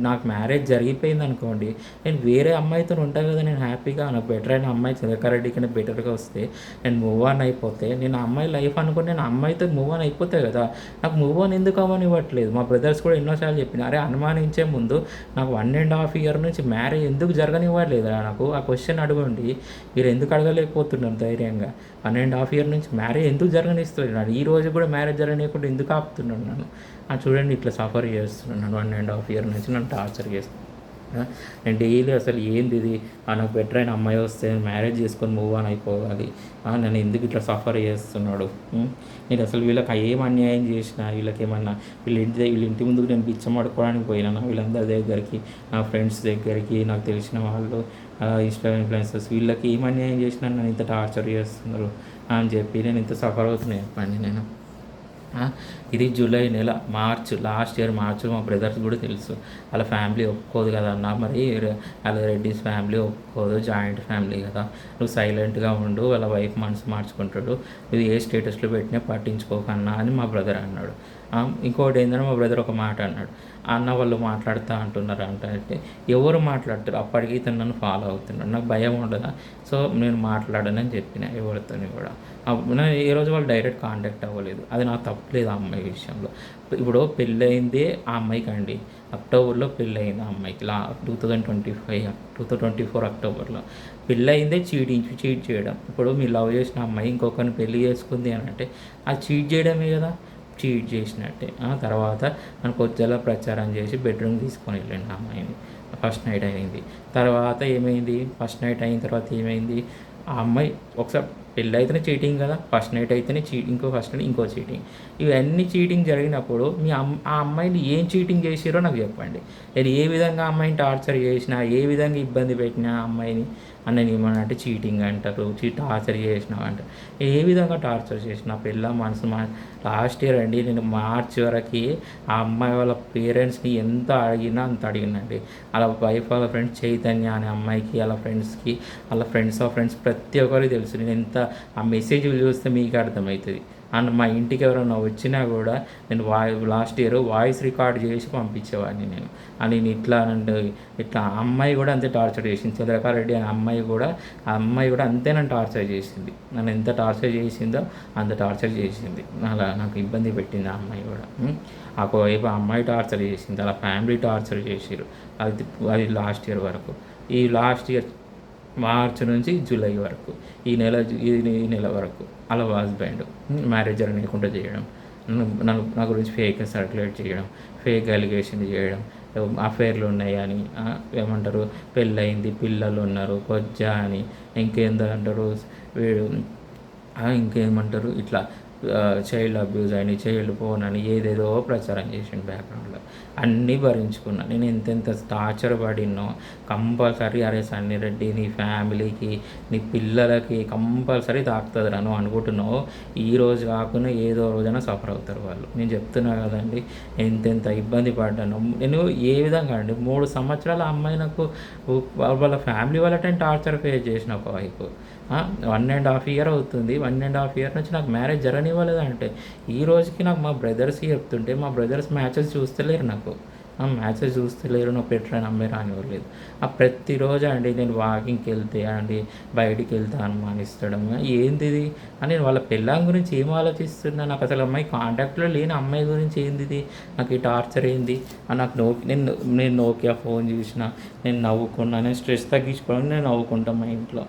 నాకు మ్యారేజ్ జరిగిపోయింది అనుకోండి, నేను వేరే అమ్మాయితో ఉంటాను కదా, నేను హ్యాపీగా నాకు బెటర్ అయిన అమ్మాయి చంద్రకారెడ్డి కన్నా బెటర్గా వస్తే నేను మూవ్ ఆన్ అయిపోతే, నేను ఆ అమ్మాయి లైఫ్ అనుకుని నేను అమ్మాయితో మూవ్ ఆన్ అయిపోతాయి కదా. నాకు మూవ్ ఆన్ ఎందుకు అవ్వనివ్వట్లేదు? మా బ్రదర్స్ కూడా ఎన్నోసార్లు చెప్పిన, అరే అనుమానించే ముందు నాకు 1.5 year నుంచి మ్యారేజ్ ఎందుకు జరగనివ్వట్లేదు నాకు ఆ క్వశ్చన్ అడగండి. మీరు ఎందుకు అడగలేకపోతున్నారు ధైర్యంగా? 1.5 year నుంచి మ్యారేజ్ ఎందుకు జరగనిస్తున్నాడు? ఈ రోజు కూడా మ్యారేజ్ జరగనీయకుండా ఎందుకు ఆపుతున్నాను నన్ను? చూడండి ఇట్లా సఫర్ చేస్తున్నాను. 1.5 year నుంచి నన్ను టార్చర్ చేస్తున్నాను. నేను డైలీ అసలు ఏంది ఇది, నాకు బెటర్ అయిన అమ్మాయి వస్తే మ్యారేజ్ చేసుకొని మూవ్ ఆన్ అయిపోవాలి, నన్ను ఎందుకు ఇట్లా సఫర్ చేస్తున్నాడు? నేను అసలు వీళ్ళకి ఏం అన్యాయం చేసిన, వీళ్ళకి ఏమన్నా వీళ్ళ ఇంటి ముందుకు నేను బిచ్చమాడుకోవడానికి పోయినా, వీళ్ళందరి దగ్గరికి, నా ఫ్రెండ్స్ దగ్గరికి, నాకు తెలిసిన వాళ్ళు ఇన్ఫ్లుయెన్సర్స్, వీళ్ళకి ఏం అన్యాయం చేసినా నన్ను ఇంత టార్చర్ చేస్తున్నారు అని చెప్పి నేను ఇంత సఫర్ అవుతున్నాను చెప్పండి. నేను ఇది జూలై నెల, లాస్ట్ ఇయర్ మార్చిలో మా బ్రదర్స్ కూడా తెలుసు. వాళ్ళ ఫ్యామిలీ ఒప్పుకోదు కదా అన్న, మరి వాళ్ళ రెడ్డిస్ ఫ్యామిలీ ఒప్పుకోదు, జాయింట్ ఫ్యామిలీ కదా, నువ్వు సైలెంట్గా ఉండు, వాళ్ళ వైఫ్ మనసు మార్చుకుంటాడు, నువ్వు ఏ స్టేటస్లో పెట్టినా పట్టించుకోకన్నా అని మా బ్రదర్ అన్నాడు. ఇంకోటి ఏంటంటే మా బ్రదర్ ఒక మాట అన్నాడు, అన్న వాళ్ళు మాట్లాడుతూ అంటున్నారు అంటే ఎవరు మాట్లాడతారు? అప్పటికి ఇతను నన్ను ఫాలో అవుతున్నాడు, నాకు భయం ఉండదా? సో నేను మాట్లాడనని చెప్పిన ఎవరితోని కూడా. ఏ రోజు వాళ్ళు డైరెక్ట్ కాంటాక్ట్ అవ్వలేదు. అది నాకు తప్పలేదు ఆ అమ్మాయి విషయంలో. ఇప్పుడు పెళ్ళయిందే ఆ అమ్మాయికి అండి, అక్టోబర్లో పెళ్ళయింది ఆ అమ్మాయికి, 2024 అక్టోబర్లో పెళ్ళయిందే చీట్ చేయడం. ఇప్పుడు మీరు లవ్ చేసిన అమ్మాయి ఇంకొకరిని పెళ్ళి చేసుకుంది అని అంటే అది చీట్ చేయడమే కదా, చీట్ చేసినట్టే. తర్వాత మనకు వచ్చేలా ప్రచారం చేసి బెడ్రూమ్ తీసుకొని వెళ్ళండి ఆ అమ్మాయిని. ఫస్ట్ నైట్ అయింది. తర్వాత ఏమైంది? ఫస్ట్ నైట్ అయిన తర్వాత ఏమైంది? ఆ అమ్మాయి ఒకసారి పెళ్ళి అయితేనే చీటింగ్ కదా, ఫస్ట్ నైట్ అయితేనే ఫస్ట్ నైట్ ఇంకో చీటింగ్. ఇవన్నీ చీటింగ్ జరిగినప్పుడు ఆ అమ్మాయిని ఏం చీటింగ్ చేసిరో నాకు చెప్పండి. నేను ఏ విధంగా అమ్మాయిని టార్చర్ చేసినా, ఏ విధంగా ఇబ్బంది పెట్టినా అమ్మాయిని అన్నని ఏమన్నా అంటే చీటింగ్ అంటారు, టార్చర్ చేసినావు అంటారు. ఏ విధంగా టార్చర్ చేసిన పిల్ల మనసు లాస్ట్ ఇయర్ అండి నేను మార్చ్ వరకు ఆ అమ్మాయి వాళ్ళ పేరెంట్స్ని ఎంత అడిగినా అంత అడిగినండి. వాళ్ళ వైఫ్ వాళ్ళ ఫ్రెండ్స్ చైతన్య అనే అమ్మాయికి, వాళ్ళ ఫ్రెండ్స్కి, వాళ్ళ ఫ్రెండ్స్ ప్రతి ఒక్కరికి తెలుసు. నేను ఎంత ఆ మెసేజ్లు చూస్తే మీకు అర్థమవుతుంది. అండ్ మా ఇంటికి ఎవరైనా వచ్చినా కూడా నేను లాస్ట్ ఇయర్ వాయిస్ రికార్డ్ చేసి పంపించేవాడిని నేను. నేను ఇట్లా అమ్మాయి కూడా అంతే టార్చర్ చేసింది. చంద్రకారెడ్డి అనే అమ్మాయి కూడా అంతే నన్ను టార్చర్ చేసింది. నన్ను ఎంత టార్చర్ చేసిందో అంత టార్చర్ చేసింది. అలా నాకు ఇబ్బంది పెట్టింది ఆ అమ్మాయి కూడా. ఒకవైపు ఆ అమ్మాయి టార్చర్ చేసింది, అలా ఫ్యామిలీ టార్చర్ చేసిరు. అది లాస్ట్ ఇయర్ వరకు. ఈ లాస్ట్ ఇయర్ మార్చి నుంచి జూలై వరకు, ఈ నెల వరకు వాళ్ళ హస్బెండ్ మ్యారేజ్ జరగనీయకుండా చేయడం, నా గురించి ఫేక్ సర్క్యులేట్ చేయడం, ఫేక్ అలిగేషన్ చేయడం, అఫైర్లు ఉన్నాయి అని, ఏమంటారు పెళ్ళయింది పిల్లలు ఉన్నారు కొజ్జా అని, ఇంకేందంటారు వీడు ఇంకేమంటారు ఇట్లా చైల్డ్ అబ్యూజ్ అని, చైల్డ్ పోన్ అని ఏదేదో ప్రచారం చేసిండు బ్యాక్గ్రౌండ్లో. అన్నీ భరించుకున్నా. నేను ఎంతెంత టార్చర్ పడినో కంపల్సరీ అరే సన్నీ రెడ్డి నీ ఫ్యామిలీకి నీ పిల్లలకి కంపల్సరీ తాకుతుంది రా నువ్వు అనుకుంటున్నావు, ఈ రోజు కాకుండా ఏదో రోజైనా సఫర్ అవుతారు వాళ్ళు. నేను చెప్తున్నా కదండి ఎంతెంత ఇబ్బంది పడ్డాను నేను. ఏ విధంగా అండి 3 సంవత్సరాల అమ్మాయి నాకు వాళ్ళ ఫ్యామిలీ వాళ్ళటైనా టార్చర్ ఫేస్ చేసిన ఒక వైపు. 1.5 ఇయర్ అవుతుంది. 1.5 ఇయర్ నుంచి నాకు మ్యారేజ్ జరగనివ్వలేదంటే ఈ రోజుకి నాకు మా బ్రదర్స్కి చెప్తుంటే మా బ్రదర్స్ మ్యాచెస్ చూస్తలేరు నాకు. మ్యాచెస్ చూస్తలేరు, నువ్వు పెట్టిన అమ్మాయి రానివ్వలేదు. ప్రతిరోజు అండి నేను వాకింగ్కి వెళ్తే అండి బయటికి వెళ్తే అనుమానిస్తడం ఏంది ఇది అని. నేను వాళ్ళ పిల్లం గురించి ఏం ఆలోచిస్తున్నా, నాకు అసలు అమ్మాయి కాంటాక్ట్లో లేని అమ్మాయి గురించి ఏంది ఇది, నాకు ఈ టార్చర్ ఏంది అని నాకు నేను నోకియా ఫోన్ చూసిన నేను నవ్వుకున్నా. నేను స్ట్రెస్ తగ్గించుకోవడానికి నేను నవ్వుకుంటాను మా ఇంట్లో.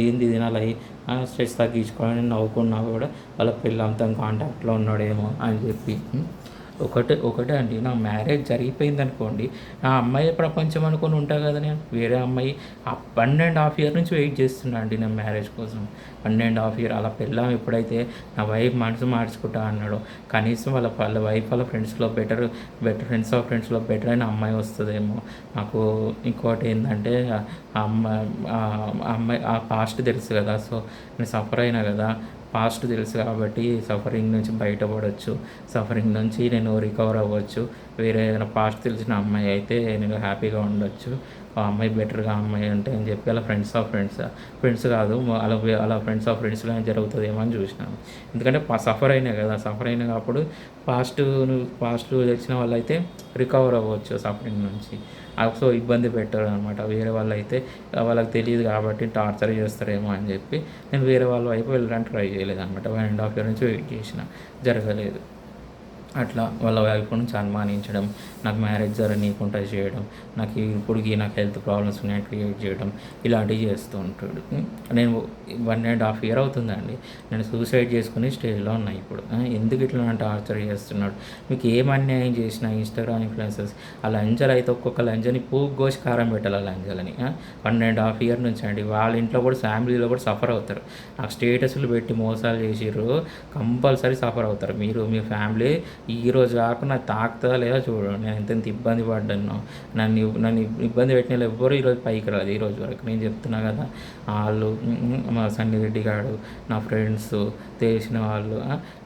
ఏంది ఇది నా లైఫ్, స్ట్రెస్ తగ్గించుకోవడానికి నేను నవ్వుకున్నా కూడా వాళ్ళ పిల్లంతా కాంటాక్ట్లో ఉన్నాడేమో అని చెప్పి. ఒకటే అండి నా మ్యారేజ్ జరిగిపోయింది అనుకోండి, ఆ అమ్మాయి ప్రపంచం అనుకొని ఉంటా కదా నేను. వేరే అమ్మాయి 1.5 ఇయర్ నుంచి వెయిట్ చేస్తున్నా అండి నా మ్యారేజ్ కోసం. 1.5 ఇయర్ అలా పెళ్ళాం ఎప్పుడైతే నా వైఫ్ మనసు మార్చుకుంటా అన్నాడో కనీసం వాళ్ళ వైఫ్ వాళ్ళ ఫ్రెండ్స్లో బెటర్ ఫ్రెండ్స్లో బెటర్ అయిన అమ్మాయి వస్తుందేమో నాకు. ఇంకోటి ఏంటంటే అమ్మాయి ఆ పాస్ట్ తెలుసు కదా, సో నేను సఫర్ అయినా కదా, పాస్ట్ తెలుసు కాబట్టి సఫరింగ్ నుంచి బయటపడవచ్చు, సఫరింగ్ నుంచి నేను రికవర్ అవ్వచ్చు. వేరే ఏదైనా పాస్ట్ తెలిసిన అమ్మాయి అయితే నేను హ్యాపీగా ఉండొచ్చు. ఆ అమ్మాయి బెటర్గా అమ్మాయి అంటే అని చెప్పి అలా ఫ్రెండ్స్ కాదు అలా ఫ్రెండ్స్లో జరుగుతుందేమో అని చూసినాను. ఎందుకంటే సఫర్ అయినా కదా, సఫర్ అయినా కాబట్టి పాస్ట్ తెలిసిన వాళ్ళైతే రికవర్ అవ్వచ్చు సఫరింగ్ నుంచి. సో ఇబ్బంది పెట్టరు అనమాట. వేరే వాళ్ళు అయితే వాళ్ళకి తెలియదు కాబట్టి టార్చర్ చేస్తారేమో అని చెప్పి నేను వేరే వాళ్ళ వైపు వెళ్ళడానికి ట్రై చేయలేదు అనమాట. 1.5 ఇయర్ నుంచి వెయిట్ చేసిన, జరగలేదు. అట్లా వాళ్ళ వైఫ్ నుంచి అనుమానించడం, నాకు మ్యారేజ్ జరగనీయకుండా చేయడం, నాకు హెల్త్ ప్రాబ్లమ్స్ ఉన్నాయని క్రియేట్ చేయడం, ఇలాంటివి చేస్తూ ఉంటాడు. నేను 1.5 ఇయర్ అవుతుందండి నేను సూసైడ్ చేసుకునే స్టేజ్లో ఉన్నా ఇప్పుడు. ఎందుకు ఇట్లా నన్ను టార్చర్ చేస్తున్నాడు, మీకు ఏం అన్యాయం చేసిన ఇన్స్టాగ్రామ్ ఇన్ఫ్లుయెన్సర్స్ ఆ లంజలు అయితే ఒక్కొక్క లంజని పూగోసి కారం పెట్టాలి ఆ లంజలని. 1.5 ఇయర్ నుంచి అండి వాళ్ళ ఇంట్లో కూడా ఫ్యామిలీలో కూడా సఫర్ అవుతారు. నాకు స్టేటస్లు పెట్టి మోసాలు చేసిర్రు, కంపల్సరీ సఫర్ అవుతారు మీరు మీ ఫ్యామిలీ. ఈరోజు కాకుండా తాకుతుందా లేదా చూడండి. నేను ఎంత ఇబ్బంది పడ్డాను, నన్ను ఇబ్బంది పెట్టిన వాళ్ళు ఎవ్వరూ ఈరోజు పైకి రాదు ఈరోజు వరకు. నేను చెప్తున్నా కదా, వాళ్ళు మా సన్నీ రెడ్డి గారు నా ఫ్రెండ్స్ తెలిసిన వాళ్ళు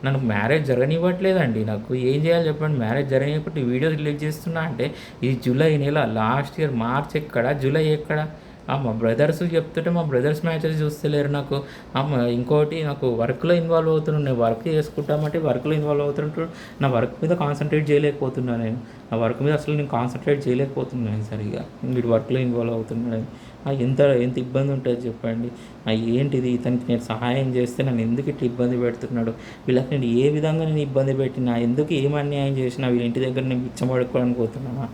నన్ను మ్యారేజ్ జరగనివ్వట్లేదండి. నాకు ఏం చేయాలి చెప్పండి, మ్యారేజ్ జరగనివ్వకపోతే వీడియోస్ రిలీజ్ చేస్తున్నా అంటే ఇది జూలై నెల, లాస్ట్ ఇయర్ మార్చ్ ఎక్కడ, జూలై ఎక్కడ. మా బ్రదర్స్ చెప్తుంటే మా బ్రదర్స్ మ్యాచెస్ చూస్తలేరు నాకు. ఇంకోటి నాకు వర్క్లో ఇన్వాల్వ్ అవుతున్నాను, నేను వర్క్ చేసుకుంటామంటే వర్క్లో ఇన్వాల్వ్ అవుతుంటాడు. నా వర్క్ మీద కాన్సన్ట్రేట్ చేయలేకపోతున్నాను నేను. నా వర్క్ మీద అసలు నేను కాన్సన్ట్రేట్ చేయలేకపోతున్నాను సరిగా. వీడు వర్క్లో ఇన్వాల్వ్ అవుతున్నాడు. ఎంత ఇబ్బంది ఉంటుంది చెప్పండి. ఏంటిది, ఇతనికి నేను సహాయం చేస్తే నన్ను ఎందుకు ఇట్లా ఇబ్బంది పెడుతున్నాడు, వీళ్ళకి నేను ఏ విధంగా నేను ఇబ్బంది పెట్టినా, ఎందుకు ఏం అన్యాయం చేసినా, వీళ్ళ ఇంటి దగ్గర నేను పిచ్చబడుకోవడానికి పోతున్నానా,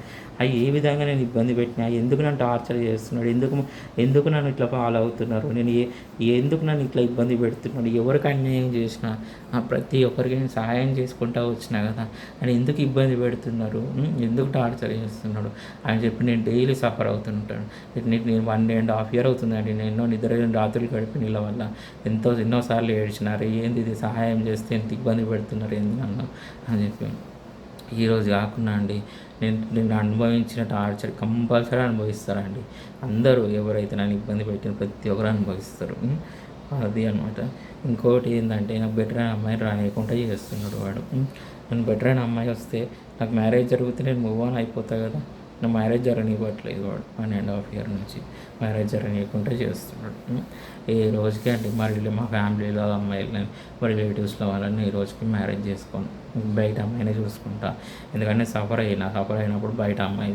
ఏ విధంగా నేను ఇబ్బంది పెట్టినా, ఎందుకు నన్ను టార్చర్ చేస్తున్నాడు, ఎందుకు నన్ను ఇట్లా ఫాలో అవుతున్నారు, ఎందుకు నన్ను ఇట్లా ఇబ్బంది పెడుతున్నాడు, ఎవరికి అన్యాయం చేసినా ప్రతి ఒక్కరికి నేను సహాయం చేసుకుంటూ వచ్చినా కదా, అని ఎందుకు ఇబ్బంది పెడుతున్నారు, ఎందుకు టార్చర్ చేస్తున్నాడు అని చెప్పి నేను డైలీ సఫర్ అవుతుంటాను. నేను 1.5 ఇయర్ అవుతుందండి నేను ఎన్నో నిద్రలేని రాత్రులు గడిపిన వీళ్ళ వల్ల ఎన్నోసార్లు ఏడ్చినారు. ఏంది ఇది సహాయం చేస్తే ఎంత ఇబ్బంది పెడుతున్నారు ఏంది నన్ను అని చెప్పి. ఈరోజు కాకుండా అండి నేను అనుభవించిన టార్చర్ కంపల్సరీ అనుభవిస్తారండి అందరూ. ఎవరైతే నన్ను ఇబ్బంది పెట్టిన ప్రతి ఒక్కరు అనుభవిస్తారు. అది అనమాట. ఇంకోటి ఏంటంటే నాకు బెటర్ అయిన అమ్మాయిని రానియకుండా చేస్తున్నాడు వాడు. నేను బెటర్ అయిన అమ్మాయి వస్తే నాకు మ్యారేజ్ జరిగితే నేను మూవ్ ఆన్ అయిపోతా కదా, నా మ్యారేజ్ జరగనివ్వట్లేదు వాడు. 1.5 ఇయర్ నుంచి మ్యారేజ్ జరగనీయకుండా చేస్తున్నాడు. ఈ రోజుకి అంటే మా ఫ్యామిలీలో అమ్మాయిలు మా రిలేటివ్స్లో వాళ్ళని ఈ రోజుకి మ్యారేజ్ చేసుకోను, బయట అమ్మాయినే చూసుకుంటా. ఎందుకంటే సఫర్ అయినప్పుడు బయట అమ్మాయి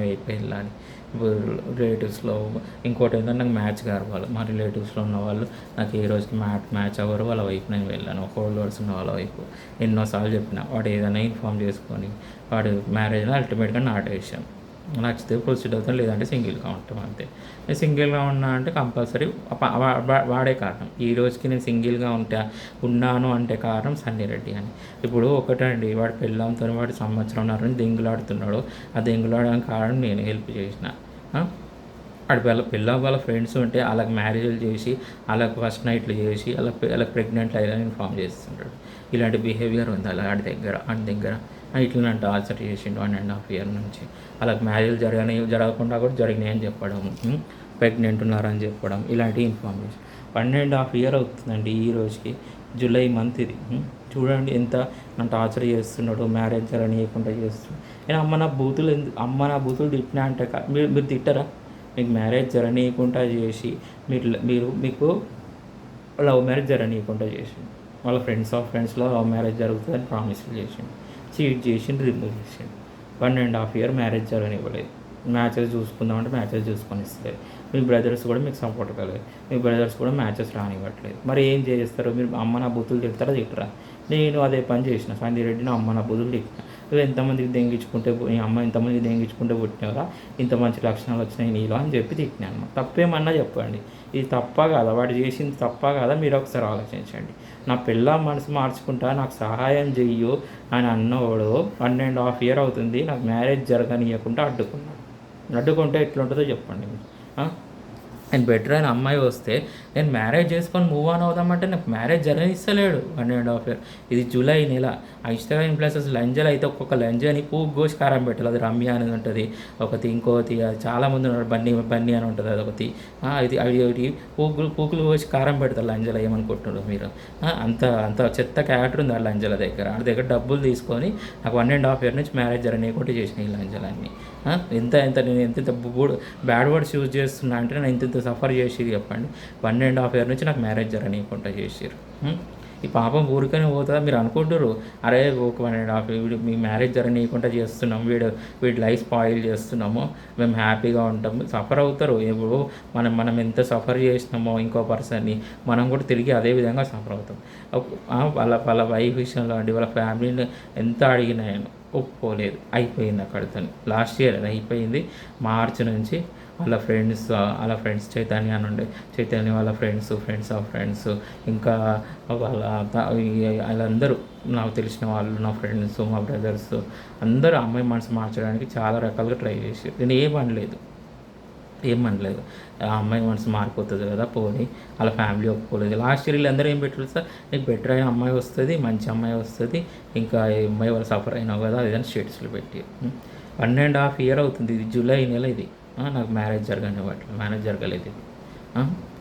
అయిపోయి వెళ్ళాలి. ఇప్పుడు రిలేటివ్స్లో ఇంకోటి ఏంటంటే నాకు మ్యాచ్ కావాలి. మా రిలేటివ్స్లో ఉన్న వాళ్ళు నాకు ఏ రోజుకి మ్యాచ్ అవ్వరు, వాళ్ళ వైపు నేను వెళ్ళాను. ఒక హోల్డర్స్ ఉన్న వాళ్ళ వైపు ఎన్నోసార్లు చెప్పిన వాడు ఏదైనా ఇన్ఫామ్ చేసుకొని వాడు మ్యారేజ్లో అల్టిమేట్గా నాటేసాం. నచ్చితే ప్రొసీడ్ అవుతాం, లేదంటే సింగిల్గా ఉంటాం అంతే. నేను సింగిల్గా ఉన్నా అంటే కంపల్సరీ వాడే కారణం. ఈ రోజుకి నేను సింగిల్గా ఉన్నాను అంటే కారణం సన్నీ రెడ్డి అని. ఇప్పుడు ఒకటండి, వాడు పెళ్ళాంతో వాడు సంవత్సరంన్నర దెంగులాడుతున్నాడు. ఆ దెంగులాడడానికి కారణం నేను హెల్ప్ చేసిన. వాడి వాళ్ళ ఫ్రెండ్స్ ఉంటే వాళ్ళకి మ్యారేజ్లు చేసి, వాళ్ళకి ఫస్ట్ నైట్లు చేసి, వాళ్ళకి ప్రెగ్నెంట్ అయ్యాలని ఇన్ఫామ్ చేస్తుంటాడు. ఇలాంటి బిహేవియర్ ఉంది అలా వాడి దగ్గర ఇట్లా నన్ను టార్చర్ చేసిండు 1.5 year నుంచి. వాళ్ళకి మ్యారేజ్లు జరగకుండా కూడా జరిగినాయి అని చెప్పడం, ప్రెగ్నెంట్ ఉన్నారని చెప్పడం, ఇలాంటి ఇన్ఫర్మేషన్. 1.5 year అవుతుందండి ఈ రోజుకి. జూలై మంత్ ఇది. చూడండి ఎంత నన్ను టార్చర్ చేస్తున్నాడు, మ్యారేజ్ జరగనీయకుండా చేస్తున్నాడు. నేను అమ్మ నా బూతులు తిట్టినా అంటే మీరు తిట్టరా? మీకు మ్యారేజ్ జరగనీయకుండా చేసి మీకు లవ్ మ్యారేజ్ జరగనీయకుండా చేసిండు. వాళ్ళ ఫ్రెండ్స్లో లవ్ మ్యారేజ్ జరుగుతుందని ప్రామిస్లు చేసిండు, చీట్ చేసిండు, రిమూవ్ చేసిండు. 1.5 year మ్యారేజ్ జరగనివ్వలేదు. మ్యాచెస్ చూసుకుందామంటే మ్యాచెస్ చూసుకొని ఇస్తలేదు. మీ బ్రదర్స్ కూడా మీకు సపోర్ట్ కాలేదు. మీ బ్రదర్స్ కూడా మ్యాచెస్ రానివ్వట్లేదు. మరి ఏం చేస్తారు మీరు? అమ్మ నా బుద్ధులు తిట్టరా? నేను అదే పని చేసిన. సంజయ్ రెడ్డిని అమ్మ నా బుద్ధులు తిట్టిన. నువ్వు ఎంతమందికి నీ అమ్మ ఎంతమందికి దెంగించుకుంటే పుట్టినవరా, ఇంత మంచి లక్షణాలు వచ్చినాయి నీలో అని చెప్పి తిట్టినా అనమాట. తప్పేమన్నా చెప్పండి. ఇది తప్ప కాదా? వాడు చేసింది తప్ప కాదా? మీరు ఒకసారి ఆలోచించండి. నా పిల్ల మనసు మార్చుకుంటా, నాకు సహాయం చెయ్యు అని అన్నవాడు 1.5 year అవుతుంది నాకు మ్యారేజ్ జరగనీయకుండా అడ్డుకుంటే ఎట్లుంటుందో చెప్పండి మీరు. నేను బెటర్ అయిన అమ్మాయి వస్తే నేను మ్యారేజ్ చేసుకొని మూవ్ ఆన్ అవుదామంటే నాకు మ్యారేజ్ జరగనిస్తలేడు 1.5 year. ఇది జూలై నెల. ఆ ఇన్స్టాగ్రామ్ ఇన్ఫ్లుయెన్సర్స్ లంజలు అయితే ఒక్కొక్క లంజని గోష్ కారం పెట్టాలి. అది రమ్య అనేది ఉంటుంది ఒకటి, ఇంకోటి చాలామంది ఉన్నారు, బన్నీ అని ఉంటుంది అదొకటి. అది పూకులు కోసి కారం పెడతారు లంజలు. ఏమనుకుంటున్నారు మీరు? అంత చెత్త క్యారెక్టర్ ఉంది ఆ లంజల దగ్గర. ఆ దగ్గర డబ్బులు తీసుకొని నాకు 1.5 year నుంచి మ్యారేజ్ జరగనీయకుండా చేసిన ఈ లంజలన్నీ. నేను ఎంత బ్యాడ్ వర్డ్స్ యూజ్ చేస్తున్నా అంటే నేను ఎంత సఫర్ చేసేది చెప్పండి. 1.5 year నుంచి నాకు మ్యారేజ్ జరగనీయకుండా చేసారు. ఈ పాపం ఊరికనే పోతుందా మీరు అనుకుంటారు? అరే ఒక 1.5 year మీ మ్యారేజ్ జరగనీయకుండా చేస్తున్నాం, వీడి లైఫ్ స్పాయిల్ చేస్తున్నాము, మేము హ్యాపీగా ఉంటాము. సఫర్ అవుతారు. ఇప్పుడు మనం ఎంత సఫర్ చేసినామో ఇంకో పర్సన్ని మనం కూడా తిరిగి అదే విధంగా సఫర్ అవుతాం. వాళ్ళ వైఫ్ విషయంలో అండి, వాళ్ళ ఫ్యామిలీని ఎంత అడిగినా నేను ఒప్పుకోలేదు. అయిపోయింది అక్కడితో. లాస్ట్ ఇయర్ అయిపోయింది. మార్చి నుంచి వాళ్ళ ఫ్రెండ్స్ చైతన్య అని ఉండే, చైతన్య వాళ్ళ ఫ్రెండ్స్ ఆఫ్ ఫ్రెండ్స్, ఇంకా వాళ్ళందరూ నాకు తెలిసిన వాళ్ళు, నా ఫ్రెండ్స్, మా బ్రదర్స్ అందరూ అమ్మాయి మనసు మార్చడానికి చాలా రకాలుగా ట్రై చేసి, నేను ఏమనలేదు. ఆ అమ్మాయి మనసు మారిపోతుంది కదా పోనీ, వాళ్ళ ఫ్యామిలీ ఒప్పుకోలేదు. లాస్ట్ ఇయర్ వీళ్ళందరూ ఏం పెట్టారు సార్, నీకు బెటర్ అయిన అమ్మాయి వస్తుంది, మంచి అమ్మాయి వస్తుంది, ఇంకా ఈ అమ్మాయి వాళ్ళు సఫర్ అయినావు కదా అది అని స్టేటస్లో పెట్టి. 1.5 year అవుతుంది. ఇది జూలై నెల. ఇది నాకు మ్యారేజ్ జరగలేదు ఇది.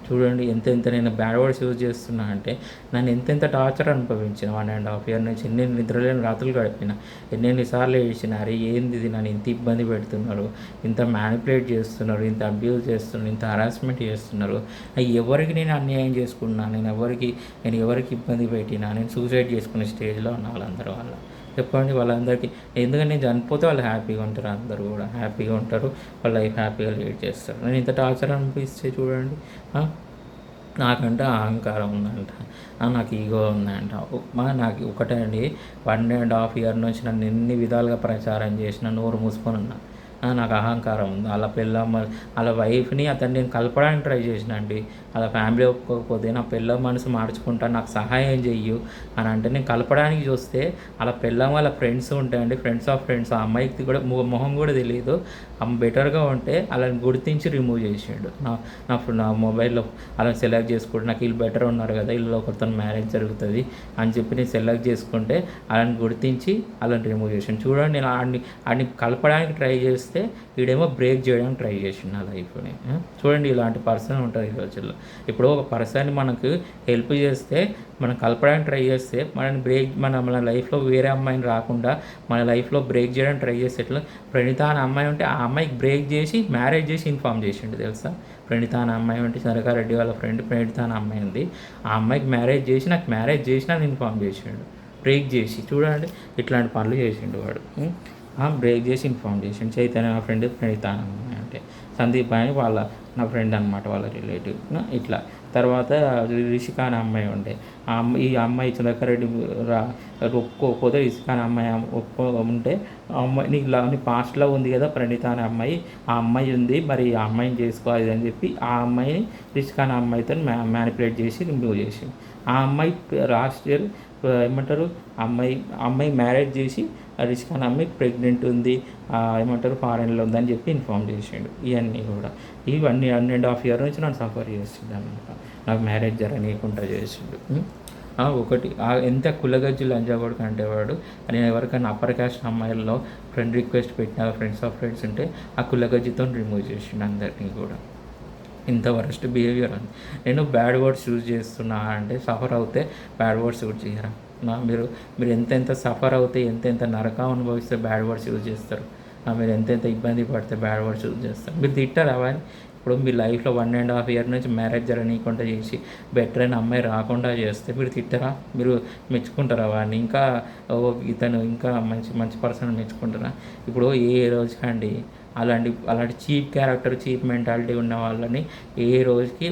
చూడండి ఎంత నేను బ్యాడ్ వర్డ్స్ యూజ్ చేస్తున్నా అంటే నన్ను ఎంతెంత టార్చర్ అనుభవించిన 1.5 year నుంచి. ఎన్ని నిద్రలేని రాత్రులు గడిపిన, ఎన్నెన్నిసార్లు ఏడ్చిన. అరే ఏంది ఇది, నన్ను ఇంత ఇబ్బంది పెడుతున్నారు, ఇంత మ్యానిపులేట్ చేస్తున్నారు, ఇంత అబ్యూజ్ చేస్తున్నారు, ఇంత హరాస్మెంట్ చేస్తున్నారు. ఎవరికి నేను అన్యాయం చేసుకున్నా, నేను ఎవరికి ఇబ్బంది పెట్టినా, నేను సూసైడ్ చేసుకునే స్టేజ్లో ఉన్న వాళ్ళందరూ చెప్పండి. వాళ్ళందరికీ ఎందుకంటే నేను చనిపోతే వాళ్ళు హ్యాపీగా ఉంటారు, అందరూ కూడా హ్యాపీగా ఉంటారు, వాళ్ళ లైఫ్ హ్యాపీగా లీడ్ చేస్తారు. నేను ఇంత టార్చర్ అనిపిస్తే చూడండి. నాకంటే అహంకారం ఉందంట, నాకు ఈగో ఉందంట. నాకు ఒకటే అండి, 1.5 year నుంచి నన్ను ఎన్ని విధాలుగా ప్రచారం చేసిన నోరు మూసుకొని ఉన్నా. నాకు అహంకారం ఉంది. వాళ్ళ వైఫ్ని నేను కలపడానికి ట్రై చేసిన అండి. వాళ్ళ ఫ్యామిలీ ఒప్పుకోకపోతే నా పిల్ల మనసు మార్చుకుంటా, నాకు సహాయం చెయ్యు అని అంటే నేను కలపడానికి చూస్తే వాళ్ళ ఫ్రెండ్స్ ఉంటాయండి, ఫ్రెండ్స్ ఆఫ్ ఫ్రెండ్స్. ఆ అమ్మాయికి కూడా మొహం కూడా తెలియదు. బెటర్గా ఉంటే వాళ్ళని గుర్తించి రిమూవ్ చేసాడు. నా మొబైల్లో అలా సెలెక్ట్ చేసుకుంటే నాకు వీళ్ళు బెటర్ ఉన్నారు కదా, వీళ్ళు ఒకరితో మ్యారేజ్ జరుగుతుంది అని చెప్పి నేను సెలెక్ట్ చేసుకుంటే వాళ్ళని గుర్తించి వాళ్ళని రిమూవ్ చేసాను. చూడండి, నేను ఆడిని కలపడానికి ట్రై చేస్తే వీడేమో బ్రేక్ చేయడానికి ట్రై చేసిండు నా లైఫ్ని. చూడండి, ఇలాంటి పర్సన్ ఉంటారు ఈ రోజుల్లో. ఇప్పుడు ఒక పర్సన్ని మనకు హెల్ప్ చేస్తే, మనం కలపడానికి ట్రై చేస్తే మన లైఫ్లో వేరే అమ్మాయిని రాకుండా మన లైఫ్లో బ్రేక్ చేయడానికి ట్రై చేస్తే ఎట్లా? ప్రణీత అనే అమ్మాయి ఉంటే ఆ అమ్మాయికి బ్రేక్ చేసి మ్యారేజ్ చేసి ఇన్ఫామ్ చేసిండు తెలుసా? ప్రణీత అనే అమ్మాయి ఉంటే సరకారెడ్డి వాళ్ళ ఫ్రెండ్ ప్రణీత అనే అమ్మాయి ఉంది. ఆ అమ్మాయికి మ్యారేజ్ చేసి నాకు మ్యారేజ్ చేసినా ఇన్ఫామ్ చేసిండు, బ్రేక్ చేసి. చూడండి, ఇట్లాంటి పనులు చేసిండు వాడు. బ్రేక్ చేసి ఇన్ఫామ్ చేసిండు. చైతన్య నా ఫ్రెండ్ ప్రణీత అనే అమ్మాయి అంటే సందీప్ అని నా ఫ్రెండ్ అనమాట, వాళ్ళ రిలేటివ్. ఇట్లా తర్వాత రిషిక అనే అమ్మాయి ఉండే. ఈ అమ్మాయి సుధాకర్ రెడ్డి ఒప్పుకోకపోతే రిషిక అనే అమ్మాయి ఉంటే, ఆ అమ్మాయి నీ పాస్ట్లో ఉంది కదా ప్రణీత అనే అమ్మాయి, ఆ అమ్మాయి ఉంది, మరి ఆ అమ్మాయిని చేసుకోవాలి అని చెప్పి ఆ అమ్మాయిని రిషిక అనే అమ్మాయితో మ్యానిపులేట్ చేసి రిమూవ్ చేసి, ఆ అమ్మాయి లాస్ట్ ఇయర్ ఏమంటారు అమ్మాయి మ్యారేజ్ చేసి రిషిక అనే అమ్మాయి ప్రెగ్నెంట్ ఉంది, ఏమంటారు ఫారెన్లో ఉందని చెప్పి ఇన్ఫామ్ చేసిండు. ఇవన్నీ కూడా ఈ 1.5 year నుంచి నన్ను సఫర్ చేసిండు అనమాట. నాకు మ్యారేజ్ జరగనీయకుండా చేసిండు. ఒకటి ఎంత కులగజ్జు లంజాగొడుకు అంటే వాడు, నేను ఎవరికైనా అప్పర్ క్యాస్ట్ అమ్మాయిల్లో ఫ్రెండ్ రిక్వెస్ట్ పెట్టిన ఫ్రెండ్స్ ఆఫ్ ఫ్రెండ్స్ ఉంటే ఆ కులగజ్జితో రిమూవ్ చేసిండు అందరినీ కూడా. ఇంత వరస్ట్ బిహేవియర్ అని. నేను బ్యాడ్ వర్డ్స్ యూజ్ చేస్తున్నా అంటే సఫర్ అవుతే బ్యాడ్ వర్డ్స్ యూజ్ చేయరా? మీరు ఎంతెంత సఫర్ అవుతే ఎంతెంత నరకం అనుభవిస్తే బ్యాడ్ వర్డ్స్ యూజ్ చేస్తారు. మీరు ఎంతెంత ఇబ్బంది పడితే బ్యాడ్ వర్డ్స్ యూజ్ చేస్తారు. మీరు తిట్టారా అవన్నీ? ఇప్పుడు మీ లైఫ్లో 1.5 year నుంచి మ్యారేజ్ జరగనీయకుండా చేసి బెటర్ అయిన అమ్మాయి రాకుండా చేస్తే మీరు తిట్టరా? మీరు మెచ్చుకుంటారా వాడిని? ఇంకా ఇతను ఇంకా మంచి మంచి పర్సన్ మెచ్చుకుంటారా? ఇప్పుడు ఏ రోజుకండి అలాంటి చీప్ క్యారెక్టర్, చీప్ మెంటాలిటీ ఉన్న వాళ్ళని ఏ రోజుకి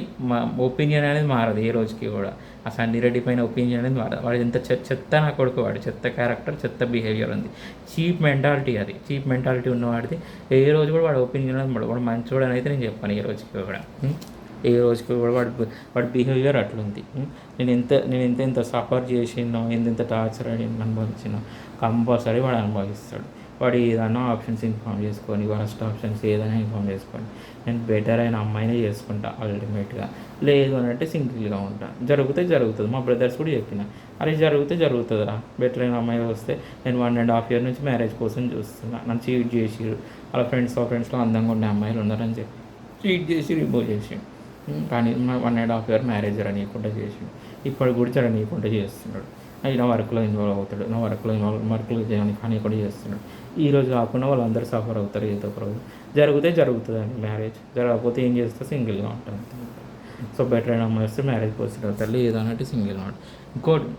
ఒపీనియన్ అనేది మారదు. ఏ రోజుకి కూడా ఆ సన్నీ రెడ్డి పైన ఒపీనియన్ అనేది మారదు. వాడు ఎంత చెత్త నా కొడుకు, వాడు చెత్త క్యారెక్టర్, చెత్త బిహేవియర్ ఉంది. చీప్ మెంటాలిటీ అది. చీప్ మెంటాలిటీ ఉన్నవాడిది ఏ రోజు కూడా వాడు ఒపీనియన్ అనేది వాడు మంచోడు అని అయితే నేను చెప్పాను. ఏ రోజుకి కూడా వాడి బిహేవియర్ అట్లుంది. నేను ఎంత సఫర్ చేసినో, ఎంత టార్చర్ అనుభవించినో కంపల్సరీ వాడు అనుభవిస్తాడు. వాడు ఏదైనా ఆప్షన్స్ ఇన్ఫామ్ చేసుకొని, వరస్ట్ ఆప్షన్స్ ఏదైనా ఇన్ఫామ్ చేసుకొని, నేను బెటర్ అయిన అమ్మాయినే చేసుకుంటా అల్టిమేట్గా. లేదు అని అంటే సింగిల్గా ఉంటా. జరుగుతుంది. మా బ్రదర్స్ కూడా చెప్పిన, అరే జరుగుతుందిరా, బెటర్ అయిన అమ్మాయి వస్తే. నేను 1.5 year నుంచి మ్యారేజ్ కోసం చూస్తున్నా. నన్ను చీట్ చేసిరు, వాళ్ళ ఫ్రెండ్స్లో అందంగా ఉండే అమ్మాయిలు ఉన్నారని చెప్పి చీట్ చేసి రిమూవ్ చేసి, కానీ 1.5 year మ్యారేజ్ జరగనీయకుండా చేసి, ఇప్పుడు కూడా జరగనీయకుండా చేస్తున్నాడు. నా వర్క్లో ఇన్వాల్వ్ అవుతాడు, వర్క్లో చేయడానికి కానీ కూడా చేస్తున్నాడు. ఈరోజు కాకుండా వాళ్ళందరూ సఫర్ అవుతారు ఏదో ఒక రోజు. జరుగుతుందండి మ్యారేజ్. జరగకపోతే ఏం చేస్తే సింగిల్గా ఉంటాను. సో బెటర్ అయిన అమ్మాయి వస్తే మ్యారేజ్ పోస్ట్ అవుతారు, లేదన్నట్టు సింగిల్గా ఉంటాడు. ఇంకోటి,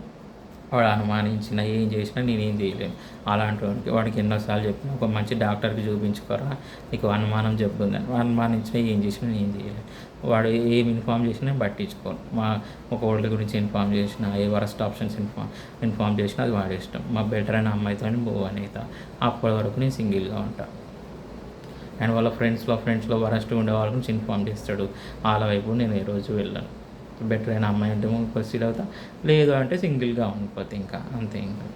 వాడు అనుమానించినా ఏం చేసినా నేనేం చేయలేను. అలాంటి వాడికి ఎన్నోసార్లు చెప్పిన, ఒక మంచి డాక్టర్కి చూపించుకోరా, నీకు అనుమానం జబ్బు ఉందని. అనుమానించినా ఏం చేసినా నేను చేయలేను. వాడు ఏం ఇన్ఫామ్ చేసినా పట్టించుకోను. ఒక వాళ్ళ గురించి ఇన్ఫామ్ చేసినా, ఏ వరస్ట్ ఆప్షన్స్ ఇన్ఫామ్ చేసినా అది వాడి ఇష్టం. మా బెటర్ అయిన అమ్మాయితో మూవ్ అనేది. అప్పటి వరకు నేను సింగిల్గా ఉంటాను. అండ్ వాళ్ళ ఫ్రెండ్స్లో వరస్ట్ ఉండే వాళ్ళ గురించి ఇన్ఫామ్ చేస్తాడు. వాళ్ళ వైపు నేను ఏ రోజు వెళ్ళాను. బెటర్ అయిన అమ్మాయి అంటే ప్రొసీడ్ అవుతా, లేదు అంటే సింగిల్గా ఉండిపోతే ఇంకా అంతే. ఇంకా